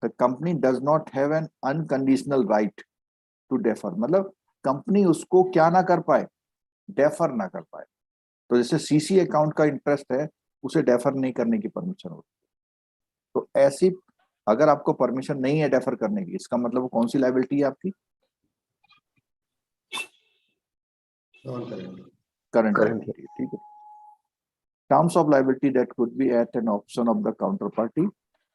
the company does not have an unconditional right to defer. मतलब कंपनी उसको क्या ना कर पाए, डेफर ना कर पाए। तो जैसे सीसी अकाउंट का इंटरेस्ट है, उसे डेफर नहीं करने की परमिशन होती है। तो ऐसी अगर आपको परमिशन नहीं है डेफर करने की, इसका मतलब वो कौन सी लाइबिलिटी है आपकी? करंट लाइबिलिटी, ठीक है। Terms of liability that could be at an option of the counterparty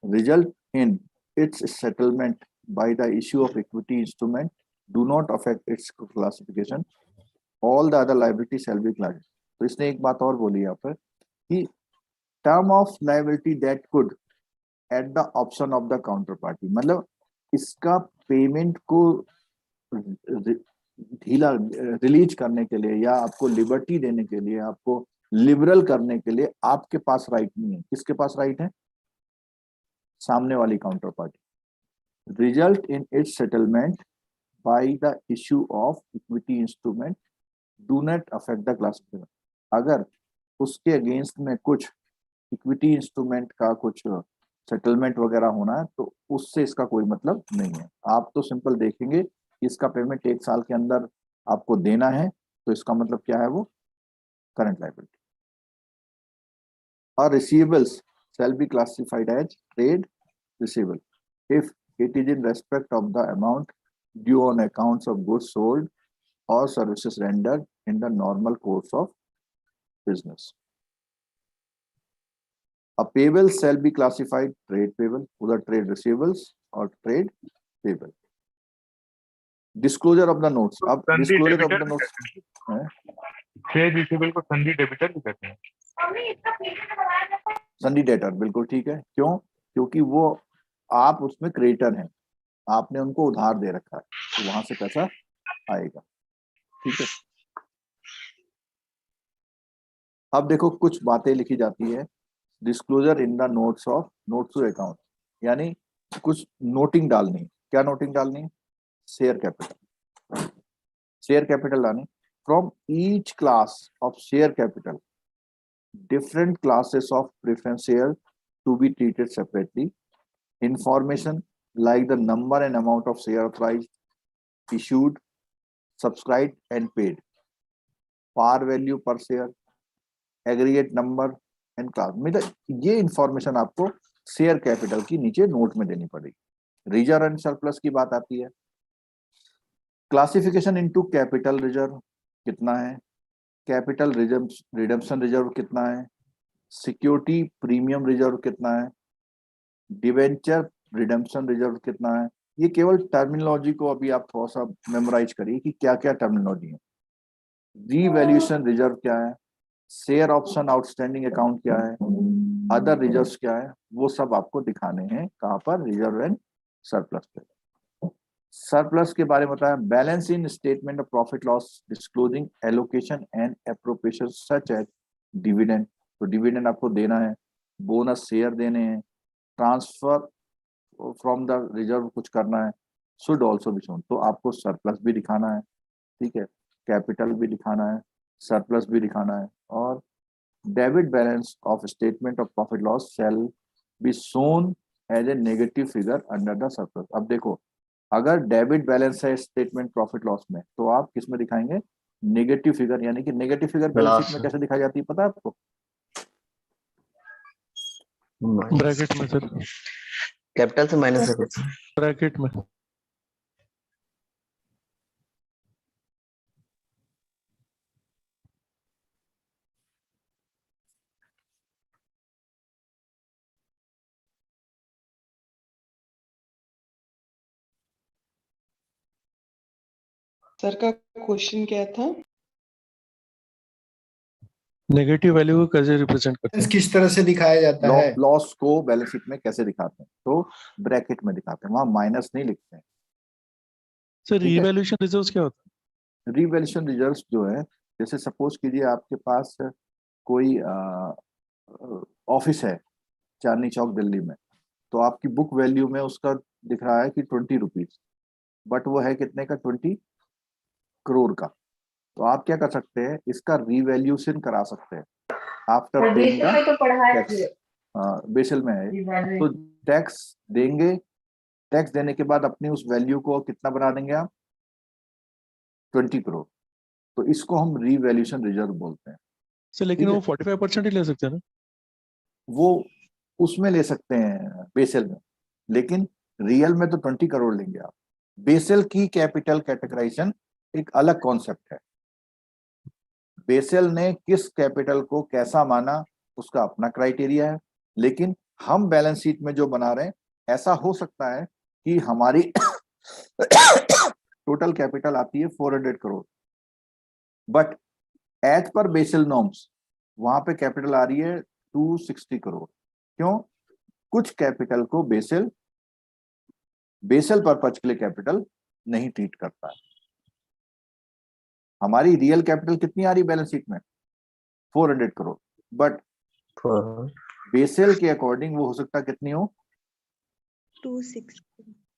result in its settlement by the issue of equity instrument do not affect its classification. All the other liabilities shall be classified. तो इसने एक बात और बोली यहाँ पर कि term of liability that could at the option of the counterparty, मतलब इसका पेमेंट को ढीला रिलीज करने के लिए या आपको लिबर्टी देने के लिए, आपको लिबरल करने के लिए आपके पास राइट नहीं है। किसके पास राइट है? सामने वाली counter party. Result in its settlement by the issue of equity instrument do not affect the classification. अगर उसके अगेंस्ट में कुछ इक्विटी इंस्ट्रूमेंट का कुछ सेटलमेंट वगैरह होना है तो उससे इसका कोई मतलब नहीं है। आप तो सिंपल देखेंगे इसका पेमेंट 1 साल के अंदर आपको देना है, तो इसका मतलब क्या है? वो करंट लायबिलिटी। और receivables shall be classified as trade receivable if it is in respect of the amount due on accounts of goods sold or services rendered in the normal course of business. A payable shall be classified trade payable, either trade receivables or trade payable. Disclosure of the notes. अब disclosure of the notes है? ट्रेड रिसीवेबल को संधि डेबिटर भी कहते हैं। संधि डेटर, बिल्कुल ठीक है। क्यों? क्योंकि वो आप उसमें क्रेडिटर हैं, आपने उनको उधार दे रखा है, तो वहां से पैसा आएगा, ठीक है। अब देखो कुछ बातें लिखी जाती है, disclosure in the notes of notes to account, यानी कुछ नोटिंग डालनी। क्या नोटिंग डालनी? शेयर कैपिटल, शेयर कैपिटल लानी। From each class of share capital different classes of preference share to be treated separately. Information like the number and amount of share authorized, issued, subscribed and paid, par value per share, aggregate number and class, मतलब ये इंफॉर्मेशन आपको शेयर कैपिटल की नीचे नोट में देनी पड़ेगी। रिजर्व एंड सरप्लस की बात आती है। क्लासिफिकेशन इनटू कैपिटल रिजर्व कितना है, कैपिटल रिडम्पशन रिजर्व कितना है, सिक्योरिटी प्रीमियम रिजर्व कितना है, डिवेंचर रिडम्पशन रिजर्व कितना है, ये केवल टर्मिनोलॉजी को अभी आप थोड़ा सा मेमोराइज करिए कि क्या क्या टर्मिनोलॉजी है। रीवैल्यूएशन रिजर्व क्या है, शेयर ऑप्शन आउटस्टैंडिंग अकाउंट क्या है, अदर रिजर्व्स क्या है, वो सब आपको दिखाने हैं कहाँ पर, रिजर्व एंड सरप्लस पे। सरप्लस के बारे में बताया, balance in statement of profit loss disclosing allocation and appropriation such as dividend, तो डिविडेंड आपको देना है, बोनस शेयर देने हैं, ट्रांसफर फ्रॉम द रिजर्व कुछ करना है, शुड ऑल्सो बी शोन, तो आपको सरप्लस भी दिखाना है, ठीक है, कैपिटल भी दिखाना है, सरप्लस भी दिखाना है, और debit balance of statement of profit loss shall be shown as a negative figure under the surplus. अब देखो, अगर डेबिट बैलेंस है स्टेटमेंट प्रॉफिट लॉस में, तो आप किस में दिखाएंगे, नेगेटिव फिगर, यानी कि नेगेटिव फिगर बैलेंस शीट में कैसे दिखाई जाती है पता है आपको, ब्रैकेट में सर, कैपिटल से माइनस है कुछ। ब्रैकेट में। सर का क्वेश्चन क्या था? नेगेटिव वैल्यू को कैसे रिप्रेजेंट करते हैं, किस तरह से दिखाया जाता है, लॉस को बैलेंस शीट में कैसे दिखाते हैं, तो ब्रैकेट में दिखाते हैं, वहां माइनस नहीं लिखते हैं। सर रीवैल्यूएशन रिजर्व्स क्या होता है? रीवैल्यूएशन रिजर्व्स जो है, जैसे सपोज कीजिए आपके पास कोई ऑफिस है चांदनी चौक दिल्ली में, तो आपकी बुक वैल्यू में उसका दिख रहा है कि 20 रुपीज, बट वो है कितने का, 20 करोड़ का। तो आप क्या कर सकते हैं, इसका रीवैल्यूएशन करा सकते हैं after paying the tax, Basel में है, तो टैक्स देंगे, टैक्स देने के बाद अपनी उस वैल्यू को कितना बना देंगे आप, 20 करोड़, तो इसको हम रीवैल्यूएशन रिजर्व बोलते हैं। सर लेकिन वो 45% ही ले सकते हैं ना, वो उसमें ले सकते हैं बेसल में, लेकिन रियल में तो 20 करोड़ लेंगे आप। बेसल की कैपिटल कैटेगराइजेशन एक अलग कॉन्सेप्ट है, बेसल ने किस कैपिटल को कैसा माना उसका अपना क्राइटेरिया है, लेकिन हम बैलेंस शीट में जो बना रहे हैं, ऐसा हो सकता है कि हमारी टोटल कैपिटल आती है 400 crore, but as per Basel norms वहां पे कैपिटल आ रही है 260 करोड़। क्यों, कुछ कैपिटल को बेसल पर्पज के लिए कैपिटल नहीं ट्रीट करता है। हमारी रियल कैपिटल कितनी आ रही बैलेंस शीट में, 400 करोड़, बट बेसल के अकॉर्डिंग वो हो सकता है कितनी हो, 260,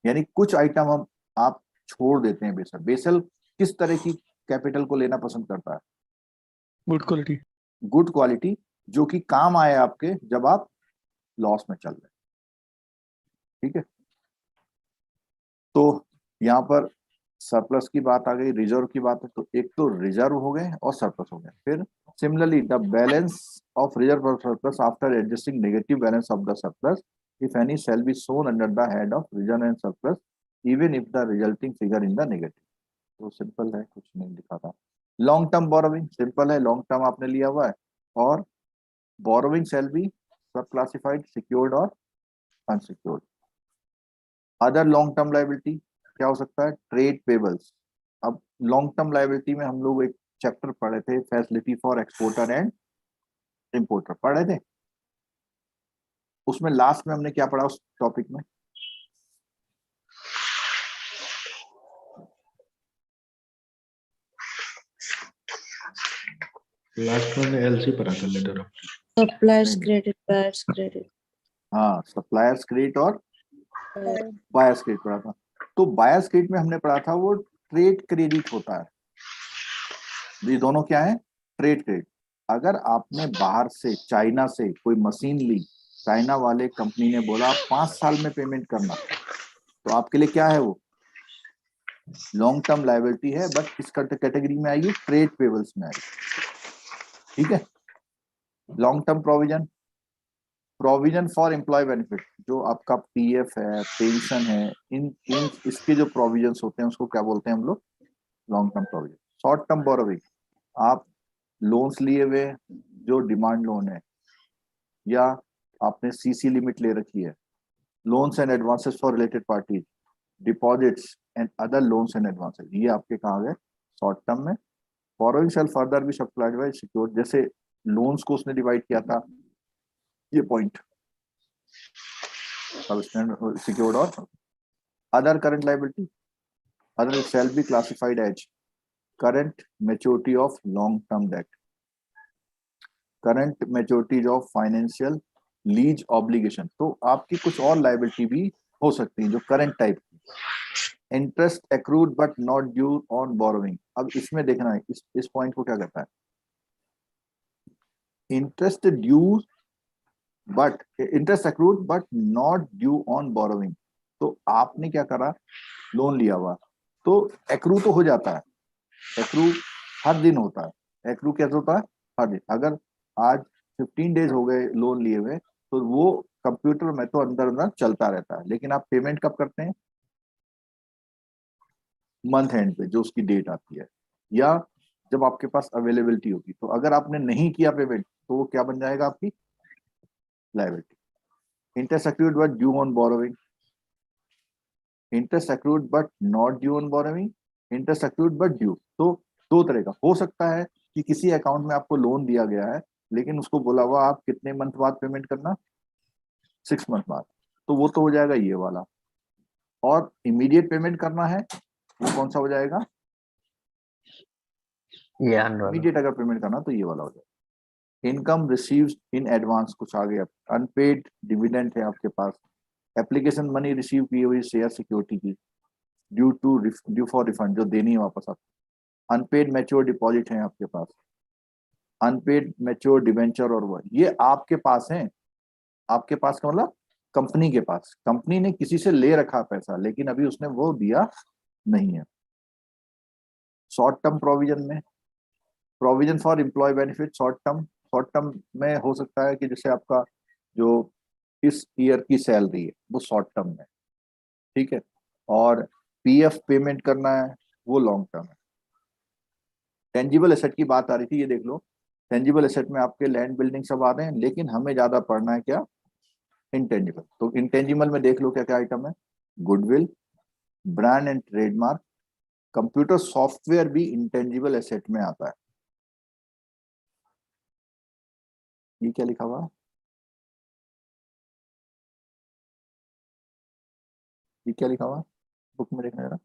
यानी कुछ आइटम हम आप छोड़ देते हैं। बेसल किस तरह की कैपिटल को लेना पसंद करता है, गुड क्वालिटी जो कि काम आए आपके जब आप लॉस में चल रहे हैं, ठीक है। तो यहाँ पर सरप्लस की बात आ गई, रिजर्व की बात है, तो एक तो रिजर्व हो गए और सरप्लस हो गए। फिर similarly the balance of reserve और surplus after adjusting negative balance of the surplus if any shall be shown under the head of reserve and surplus even if the resulting figure in the negative. तो सिंपल है, कुछ नहीं लिखा था। लॉन्ग टर्म बोरोविंग सिंपल है, लॉन्ग टर्म आपने लिया हुआ है, और borrowing shall be sub classified secured और unsecured. Other long term liability क्या हो सकता है, ट्रेड पेबल्स। अब लॉन्ग टर्म लायबिलिटी में हम लोग एक चैप्टर पढ़े थे, facility for exporter and importer पढ़े थे, उसमें लास्ट में हमने क्या पढ़ा उस टॉपिक में, लास्ट में एलसी पढ़ा था, letter of suppliers credit, buyers credit, हाँ सप्लायर्स क्रेडिट और बायर्स क्रेडिट पढ़ा था। तो बायर्स क्रेडिट में हमने पढ़ा था वो ट्रेड क्रेडिट होता है, ये दोनों क्या है, ट्रेड क्रेडिट। अगर आपने बाहर से चाइना से कोई मशीन ली, चाइना वाले कंपनी ने बोला आप 5 साल में पेमेंट करना, तो आपके लिए क्या है, वो लॉन्ग टर्म लायबिलिटी है, बट इस कैटेगरी में आएगी, ट्रेड पेबल्स में आएगी, ठीक है। Long term provision for employ benefit, जो आपका पीएफ है, पेंशन है, इन इसके जो प्रोविजंस होते हैं उसको क्या बोलते हैं हम लोग, long term provision. Short term borrowing, आप लोन्स लिए हुए जो डिमांड लोन है, या आपने सीसी लिमिट ले रखी है, loans and advances for related parties, deposits and other loans and advances, ये आपके कहाँ गए शॉर्ट टर्म में। Borrowing shall further be supplied by secured, जैसे लोन्स को उसने डिवाइड किया था, ये पॉइंट सिक्योर्ड। और other current liability, other shall be classified as current maturity of long term debt, current maturities of financial lease obligation, तो आपकी कुछ और लायबिलिटी भी हो सकती है जो करंट टाइप की। Interest accrued but not due on borrowing, अब इसमें देखना है इस पॉइंट को क्या कहता है, interest due but interest accrued but not due on borrowing. तो आपने क्या करा, लोन लिया हुआ, तो एक्रू तो हो जाता है, एक्रू हर दिन होता है, एक्रू कैसे होता है हर दिन। अगर आज 15 डेज हो गए लोन लिए हुए, तो वो कंप्यूटर में तो अंदर अंदर चलता रहता है, लेकिन आप पेमेंट कब करते हैं, मंथ एंड पे जो उसकी डेट आती है, या जब आपके पास अवेलेबिलिटी होगी। तो अगर आपने नहीं किया पेमेंट तो वो क्या बन जाएगा, आपकी liability. Interest accrued but due on borrowing, interest accrued but not due on borrowing, interest accrued but due. तो दो तरह का हो सकता है कि किसी अकाउंट में आपको लोन दिया गया है, लेकिन उसको बोला हुआ आप कितने मंथ बाद पेमेंट करना, 6 मंथ बाद, तो वो तो हो जाएगा ये वाला। और इमीडिएट पेमेंट करना है वो कौन सा हो जाएगा, इमीडिएट अगर पेमेंट करना तो ये वाला हो जाएगा। इनकम रिसीव्ड इन एडवांस, कुछ आ गया, अनपेड डिविडेंड है आपके पास, एप्लीकेशन मनी रिसीव की हुई शेयर सिक्योरिटी की, ड्यू फॉर रिफंड, जो देनी है वापस आपको, अनपेड मैच्योर डिपॉजिट है आपके पास, अनपेड मैच्योर डिवेंचर, और वो ये आपके पास है। आपके पास का मतलब कंपनी के पास, कंपनी ने किसी से ले रखा पैसा लेकिन अभी उसने वो दिया नहीं है। शॉर्ट टर्म प्रोविजन में, provision for employ benefit, short term में हो सकता है कि जैसे आपका जो इस ईयर की सैलरी है वो शॉर्ट टर्म में, ठीक है, और पीएफ पेमेंट करना है वो लॉन्ग टर्म है। टेंजिबल एसेट की बात आ रही थी, ये देख लो, टेंजिबल एसेट में आपके लैंड बिल्डिंग सब आ रहे हैं, लेकिन हमें ज्यादा पढ़ना है क्या, इंटेंजिबल। तो इंटेंजिबल में देख लो क्या क्या आइटम है, goodwill, brand and trademark, computer software भी इंटेंजिबल एसेट में आता है। ये क्या लिखा हुआ है, ये क्या लिखा हुआ है बुक में, देखना जरा।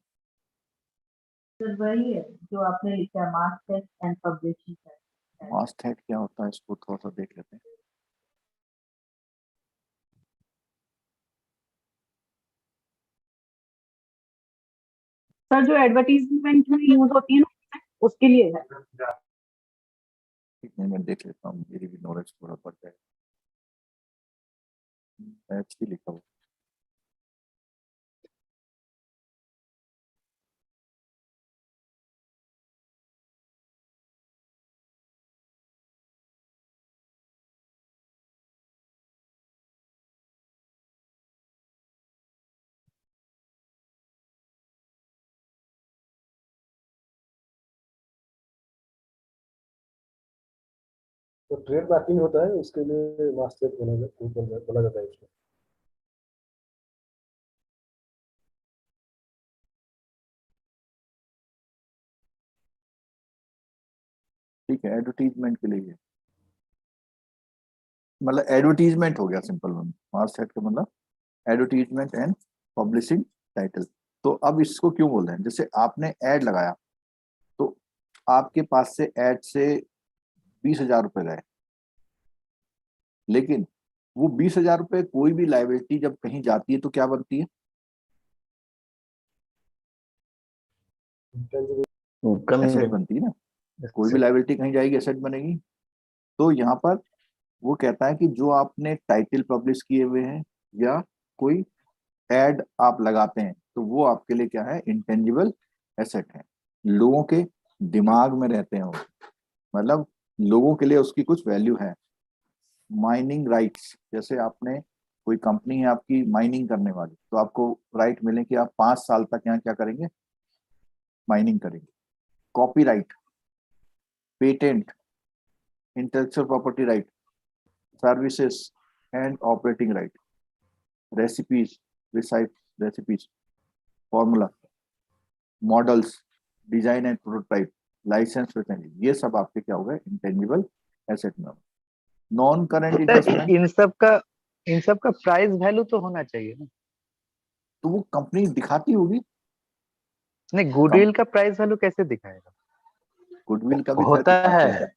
सर वही है जो आपने लिखा, मास्टर एंड पब्लिशिंग। मास्टहेड क्या होता है, इसको थोड़ा सा देख लेते हैं। सर जो एडवर्टीजमेंट में यूज होती है ना, उसके लिए है। ठीक है, मैं देख लेता हूँ, मेरी भी नॉलेज थोड़ा बढ़ जाए। एच की लिखा हुआ, तो ट्रेड मार्किंग होता है, उसके लिए मास्टर बोला जाता है उसको। ठीक है, एडवर्टीजमेंट के लिए, मतलब एडवर्टीजमेंट हो गया सिंपल वन, मास्टहेड का मतलब एडवर्टीजमेंट एंड पब्लिशिंग टाइटल। तो अब इसको क्यों बोल रहे हैं, जैसे आपने एड लगाया तो आपके पास से एड से 20,000 रुपए गए, लेकिन वो 20,000 रुपए कोई भी लायबिलिटी जब कहीं जाती है तो क्या बनती है, एसेट बनती है ना। कोई भी लायबिलिटी कहीं जाएगी एसेट बनेगी। तो यहाँ पर वो कहता है कि जो आपने टाइटल पब्लिश किए हुए हैं या कोई एड आप लगाते हैं तो वो आपके लिए क्या है, इंटेंजिबल एसेट है, लोगों के दिमाग में रहते हैं वो, मतलब लोगों के लिए उसकी कुछ वैल्यू है। माइनिंग राइट्स, जैसे आपने कोई कंपनी है आपकी माइनिंग करने वाली, तो आपको राइट मिले कि आप 5 साल तक यहाँ क्या करेंगे, माइनिंग करेंगे। Copyright, patent, intellectual property right, services and operating right, recipes, recipes, formula, models, design and prototype, licence, ये सब आपके क्या हो गए, इंटेंजिबल एसेट में। नॉन करेंट इन्वेस्टमेंट, इन सब का प्राइस वैल्यू तो होना चाहिए ना। तो वो कंपनी दिखाती होगी। नहीं, गुडविल का प्राइस वैल्यू कैसे दिखाएगा? गुडविल का भी होता है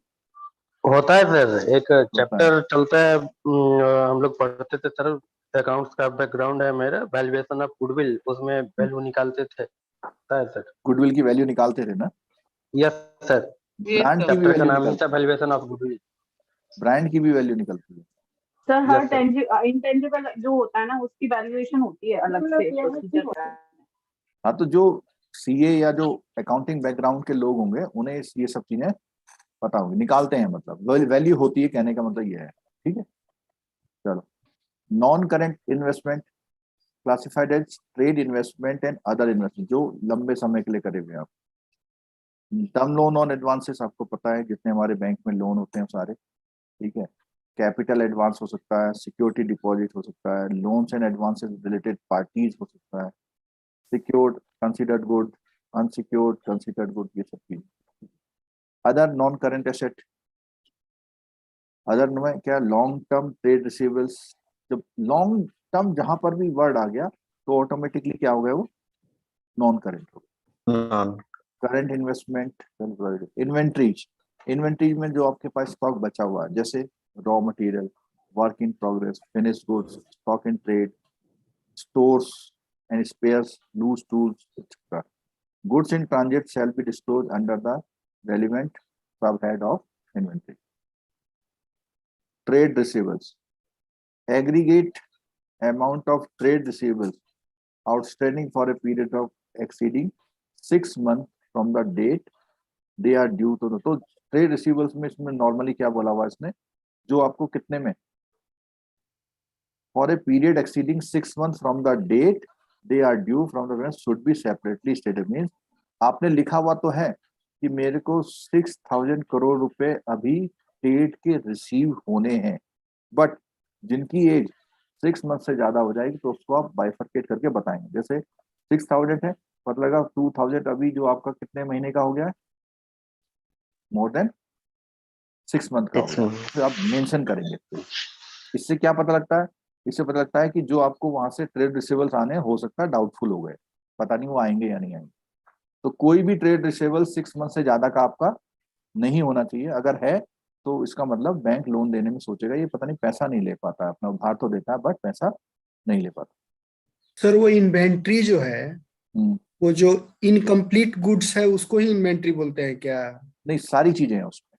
सर, एक चैप्टर चलता है, हम लोग पढ़ते थे सर, अकाउंट्स का बैकग्राउंड है मेरा, वैल्यूएशन ऑफ गुडविल, उसमें वैल्यू निकालते थे। होता है सर, गुडविल की वैल्यू निकालते थे ना। यस सर, ब्रांड की भी चैप्टर का वैल्यू नाम ही निकलती था वैल्यूएशन ऑफ गुडविल। ब्रांड की भी वैल्यू निकलती है। सर हर Yes, sir. इंटेंजिबल जो होता है ना उसकी वैल्यूएशन होती है अलग से प्रोसीजर है। हाँ, तो जो सीए या जो अकाउंटिंग बैकग्राउंड के लोग होंगे उन्हें ये सब चीजें पता होगी, निकालते हैं, मतलब वैल्यू होती है, कहने का मतलब ये है। ठीक है, चलो। Non current investment classified as trade investment and other investment, जो लंबे समय के लिए करे हुए आप। टर्म लोन ऑन एडवांसेस, आपको पता है जितने हमारे बैंक में लोन होते हैं सारे। ठीक है, कैपिटल एडवांस हो सकता है, सिक्योरिटी डिपॉजिट हो सकता है, loans and advances related parties हो सकता है, secured considered good, unsecured considered good, ये सब चीज। Other non current asset, other में क्या, लॉन्ग टर्म ट्रेड रिसीवेबल्स। जब लॉन्ग टर्म जहां पर भी वर्ड आ गया तो ऑटोमेटिकली क्या हो गया, वो नॉन करेंट हो गया। करंट इन्वेस्टमेंट, इन्वेंट्रीज, इन्वेंट्रीज में जो आपके पास स्टॉक बचा हुआ है, जैसे raw material, work in progress, finish goods, stock in trade, stores and spares, loose tools, etc. Goods in transit shall be disclosed under the relevant subhead of inventory. Trade receivables, aggregate amount of trade receivables outstanding for a period of exceeding 6 months from the date they are due to. तो ट्रेड रिसीवेबल्स में इसमें नॉर्मली क्या बोला हुआ इसने, जो आपको कितने में, for a period exceeding 6 months from the date they are due from the should be separately stated. Means आपने लिखा हुआ तो है कि मेरे को 6,000 करोड़ रुपए अभी ट्रेड के रिसीव होने हैं, बट जिनकी एज 6 months से ज्यादा हो जाएगी तो उसको आप बाइफरकेट करके बताएंगे। जैसे 6,000 है, मतलब लगा 2,000 अभी जो आपका कितने महीने का हो गया है, मोर देन 6 month का हो गया, फिर आप मेंशन करेंगे। इससे क्या पता लगता है, इससे पता लगता है कि जो आपको वहां से ट्रेड रिसीवेबल्स आने हो सकता है डाउटफुल हो गए, पता नहीं वो आएंगे या नहीं आएंगे। तो कोई भी ट्रेड रिसीवेबल 6 months से ज्यादा का आपका नहीं होना चाहिए। अगर है तो इसका मतलब बैंक लोन देने में सोचेगा ये पता नहीं पैसा नहीं ले पाता, अपना उधार तो देता है बट पैसा नहीं ले पाता। सर वो इन्वेंट्री जो है, वो जो इनकम्प्लीट गुड्स है उसको ही इन्वेंट्री बोलते हैं क्या? नहीं, सारी चीजें हैं उसमें।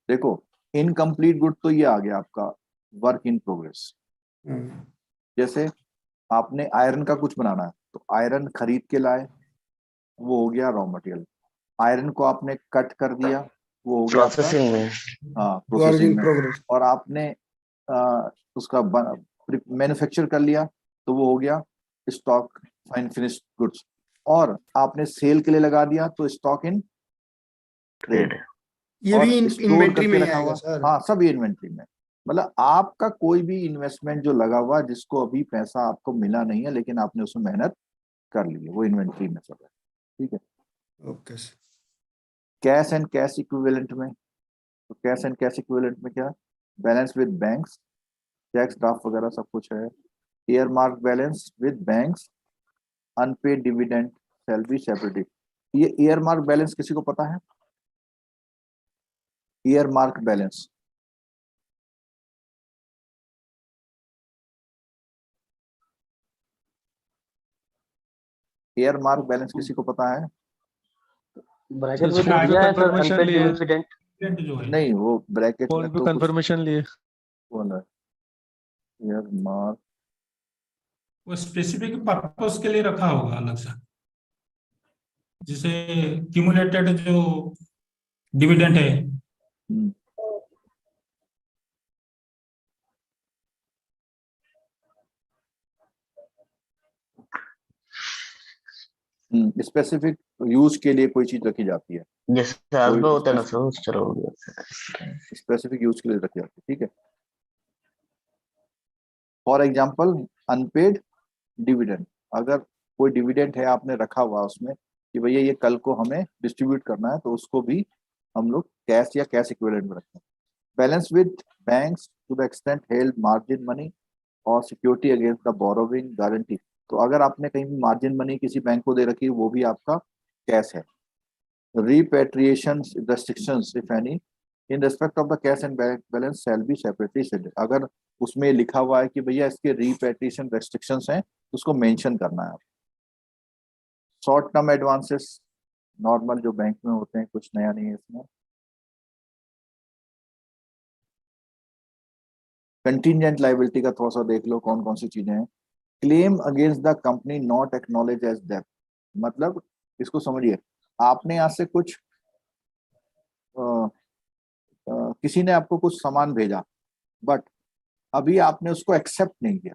देखो, इनकम्प्लीट गुड तो ये आ गया आपका वर्क इन प्रोग्रेस। जैसे आपने आयरन का कुछ बनाना है तो आयरन खरीद के लाए, वो हो गया रॉ मटेरियल। आयरन को आपने कट कर दिया, वो हो गया प्रोसेसिंग में। हाँ, प्रोसेसिंग में। और आपने उसका मैन्युफैक्चर कर लिया तो वो हो गया स्टॉक फाइन फिनिश गुड्स। और आपने सेल के लिए लगा दिया तो स्टॉक इन ट्रेड। ये भी इन्वेंट्री में ही आएगा सर? हाँ, सब ये इन्वेंट्री में। मतलब आपका कोई भी इन्वेस्टमेंट जो लगा हुआ जिसको अभी पैसा आपको मिला नहीं है लेकिन आपने उसमें मेहनत कर ली है, वो इन्वेंट्री में सब है। ठीक है, okay sir. Cash and cash equivalent में, तो कैश एंड कैश इक्विवेलेंट में क्या, balance with banks, cheques draft वगैरह सब कुछ है। Earmark balance with banks, unpaid dividend shall be separated. ये एयर मार्क बैलेंस किसी को पता है? Earmark balance, earmark balance किसी को पता है? ब्रैकेट में तो दिया है सर, अनपेड डिविडेंड। नहीं, वो ब्रैकेट में तो कंफर्मेशन लिए बोल रहा है ईयर मार्क, वो स्पेसिफिक पर्पस के लिए रखा होगा अलग से, जिसे क्यूमुलेटेड जो डिविडेंड है। स्पेसिफिक यूज के लिए कोई चीज रखी जाती है, जैसे आसबा होता है ना सर, उस तरह हो गया। स्पेसिफिक यूज के लिए रखी जाती है। ठीक है, फॉर एग्जाम्पल अनपेड डिविडेंड, अगर कोई डिविडेंड है आपने रखा हुआ उसमें कि भैया ये कल को हमें डिस्ट्रीब्यूट करना है, तो उसको भी हम लोग कैश या कैश इक्विवेलेंट में रखते हैं। Balance with banks to the extent held margin money और security against the borrowing guarantee. तो अगर आपने कहीं भी मार्जिन मनी किसी बैंक को दे रखी है, वो भी आपका कैश है। Repatriation restrictions if any in respect of the cash and bank balance shall be separately stated. अगर उसमें लिखा हुआ है कि भैया इसके रिपेट्रिएशन रेस्ट्रिक्शंस हैं, तो उसको मेंशन करना है। शॉर्ट टर्म एडवांसेस नॉर्मल जो बैंक में होते हैं, कुछ नया नहीं है इसमें। कंटिजेंट लायबिलिटी का थोड़ा सा देख लो कौन कौन सी चीजें हैं। Claim against the company not acknowledge as डेब्ट, मतलब इसको समझिए, आपने यहाँ से कुछ किसी ने आपको कुछ सामान भेजा, बट अभी आपने उसको एक्सेप्ट नहीं किया,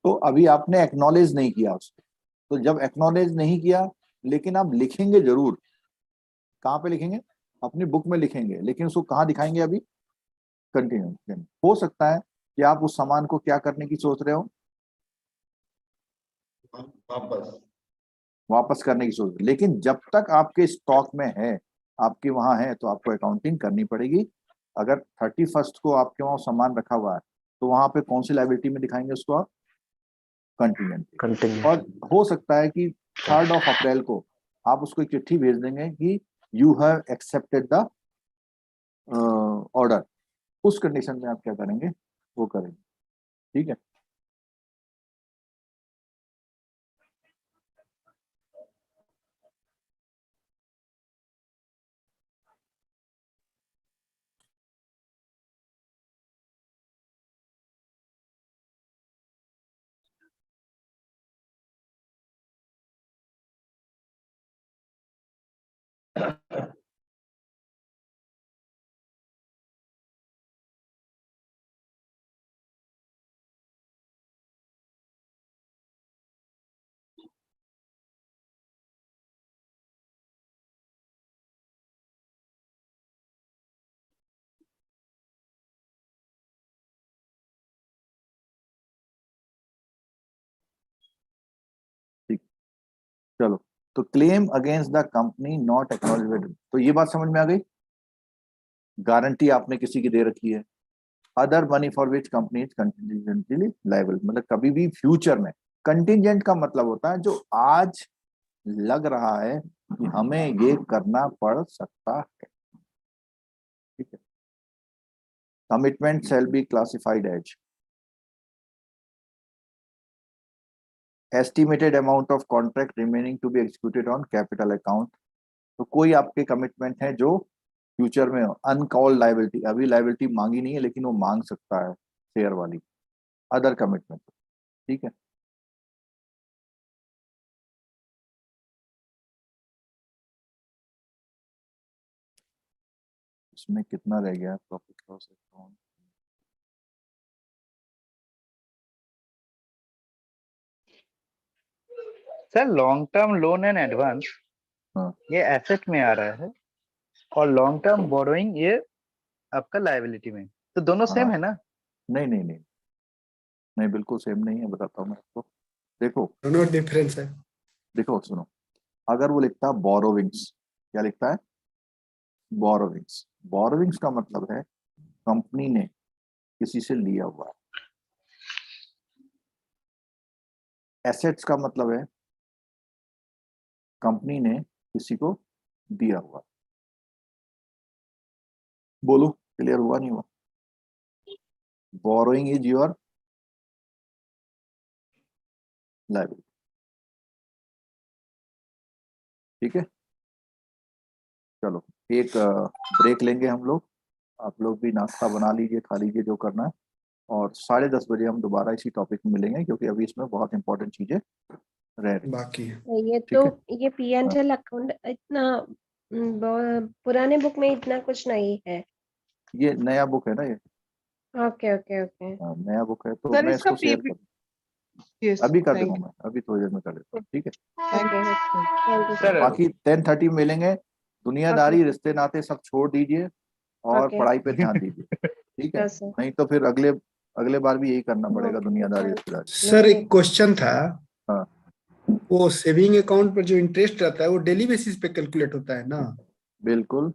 तो अभी आपने एक्नॉलेज नहीं किया उसको। तो जब एक्नॉलेज नहीं किया, लेकिन आप लिखेंगे जरूर, कहाँ पे लिखेंगे? अपनी बुक में लिखेंगे, लेकिन उसको कहाँ दिखाएंगे? अभी कंटिन्यू। हो सकता है कि आप उस सामान को क्या करने की सोच रहे हो, वापस करने की सोच रहे हो, लेकिन जब तक आपके स्टॉक में है, आपके वहां है, तो आपको अकाउंटिंग करनी पड़ेगी। अगर 31 को आपके वहां सामान रखा हुआ है, तो वहां पे कौन सी लायबिलिटी में दिखाएंगे उसको आप? कंटिजेंट। और हो सकता है कि 3 अप्रैल को आप उसको एक चिट्ठी भेज देंगे कि you have accepted the order. उस कंडीशन में आप क्या करेंगे? वो करेंगे, ठीक है। ठीक, चलो। तो claim against the company not acknowledged, तो ये बात समझ में आ गई। गारंटी आपने किसी की दे रखी है। Other money for which company is contingently liable, मतलब कभी भी फ्यूचर में। कंटिजेंट का मतलब होता है जो आज लग रहा है कि हमें ये करना पड़ सकता है, ठीक है। Commitment shall be classified as estimated amount of contract remaining to be executed on capital account. तो कोई आपके कमिटमेंट है जो फ्यूचर में अनकॉल्ड लायबिलिटी, अभी लायबिलिटी मांगी नहीं है लेकिन वो मांग सकता है, शेयर वाली। अदर कमिटमेंट, ठीक है। इसमें कितना रह गया profit loss account? Sir long term loan and advance ये एसेट में आ रहा है, और लॉन्ग टर्म बोरोइंग ये आपका लायबिलिटी में, तो दोनों सेम है ना? नहीं नहीं नहीं नहीं, बिल्कुल सेम नहीं है, बताता हूँ मैं आपको। देखो दोनों डिफरेंस है। देखो सुनो, अगर वो लिखता है बोरोविंग्स, क्या लिखता है? बोरोविंग्स। बोरोविंग्स का मतलब है कंपनी ने किसी से लिया हुआ है। एसेट्स का मतलब है कंपनी ने किसी को दिया हुआ। बोलो, क्लियर हुआ नहीं हुआ? बोरोइंग इज योर लायबिलिटी, ठीक है। चलो एक ब्रेक लेंगे हम लोग, आप लोग भी नाश्ता बना लीजिए, खा लीजिए जो करना है, और 10:30 बजे हम दोबारा इसी टॉपिक में मिलेंगे, क्योंकि अभी इसमें बहुत इंपॉर्टेंट चीजें रह रही बाकी है। ये ठीक तो है। ये P&L अकाउंट इतना पुराने बुक में इतना कुछ नहीं है। ये नया बुक है ना, ये ओके ओके ओके। नया बुक है, तो सर मैं इसका इसको शेयर कर यस अभी कर थैंक दूंगा, मैं अभी थोड़ी देर में कर देता हूँ, ठीक है। थैंक यू सर बाकी 10:30 में मिलेंगे। दुनियादारी, रिश्ते नाते सब छोड़ दीजिए और ओके पढ़ाई पे ध्यान दीजिए, ठीक है। Yes sir. नहीं तो फिर अगले बार भी यही करना पड़ेगा, दुनियादारी रिश्तेदारी। सर एक क्वेश्चन था, हाँ वो सेविंग अकाउंट पर जो इंटरेस्ट रहता है वो डेली बेसिस पे कैलकुलेट होता है ना? बिल्कुल।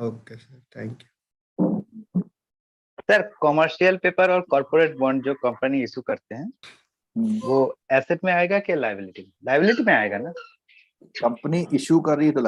Okay sir, thank you. Sir commercial paper और कॉर्पोरेट बॉन्ड जो कंपनी इशू करते हैं वो एसेट में आएगा कि लायबिलिटी में? लायबिलिटी में आएगा ना? कंपनी इशू कर रही है तो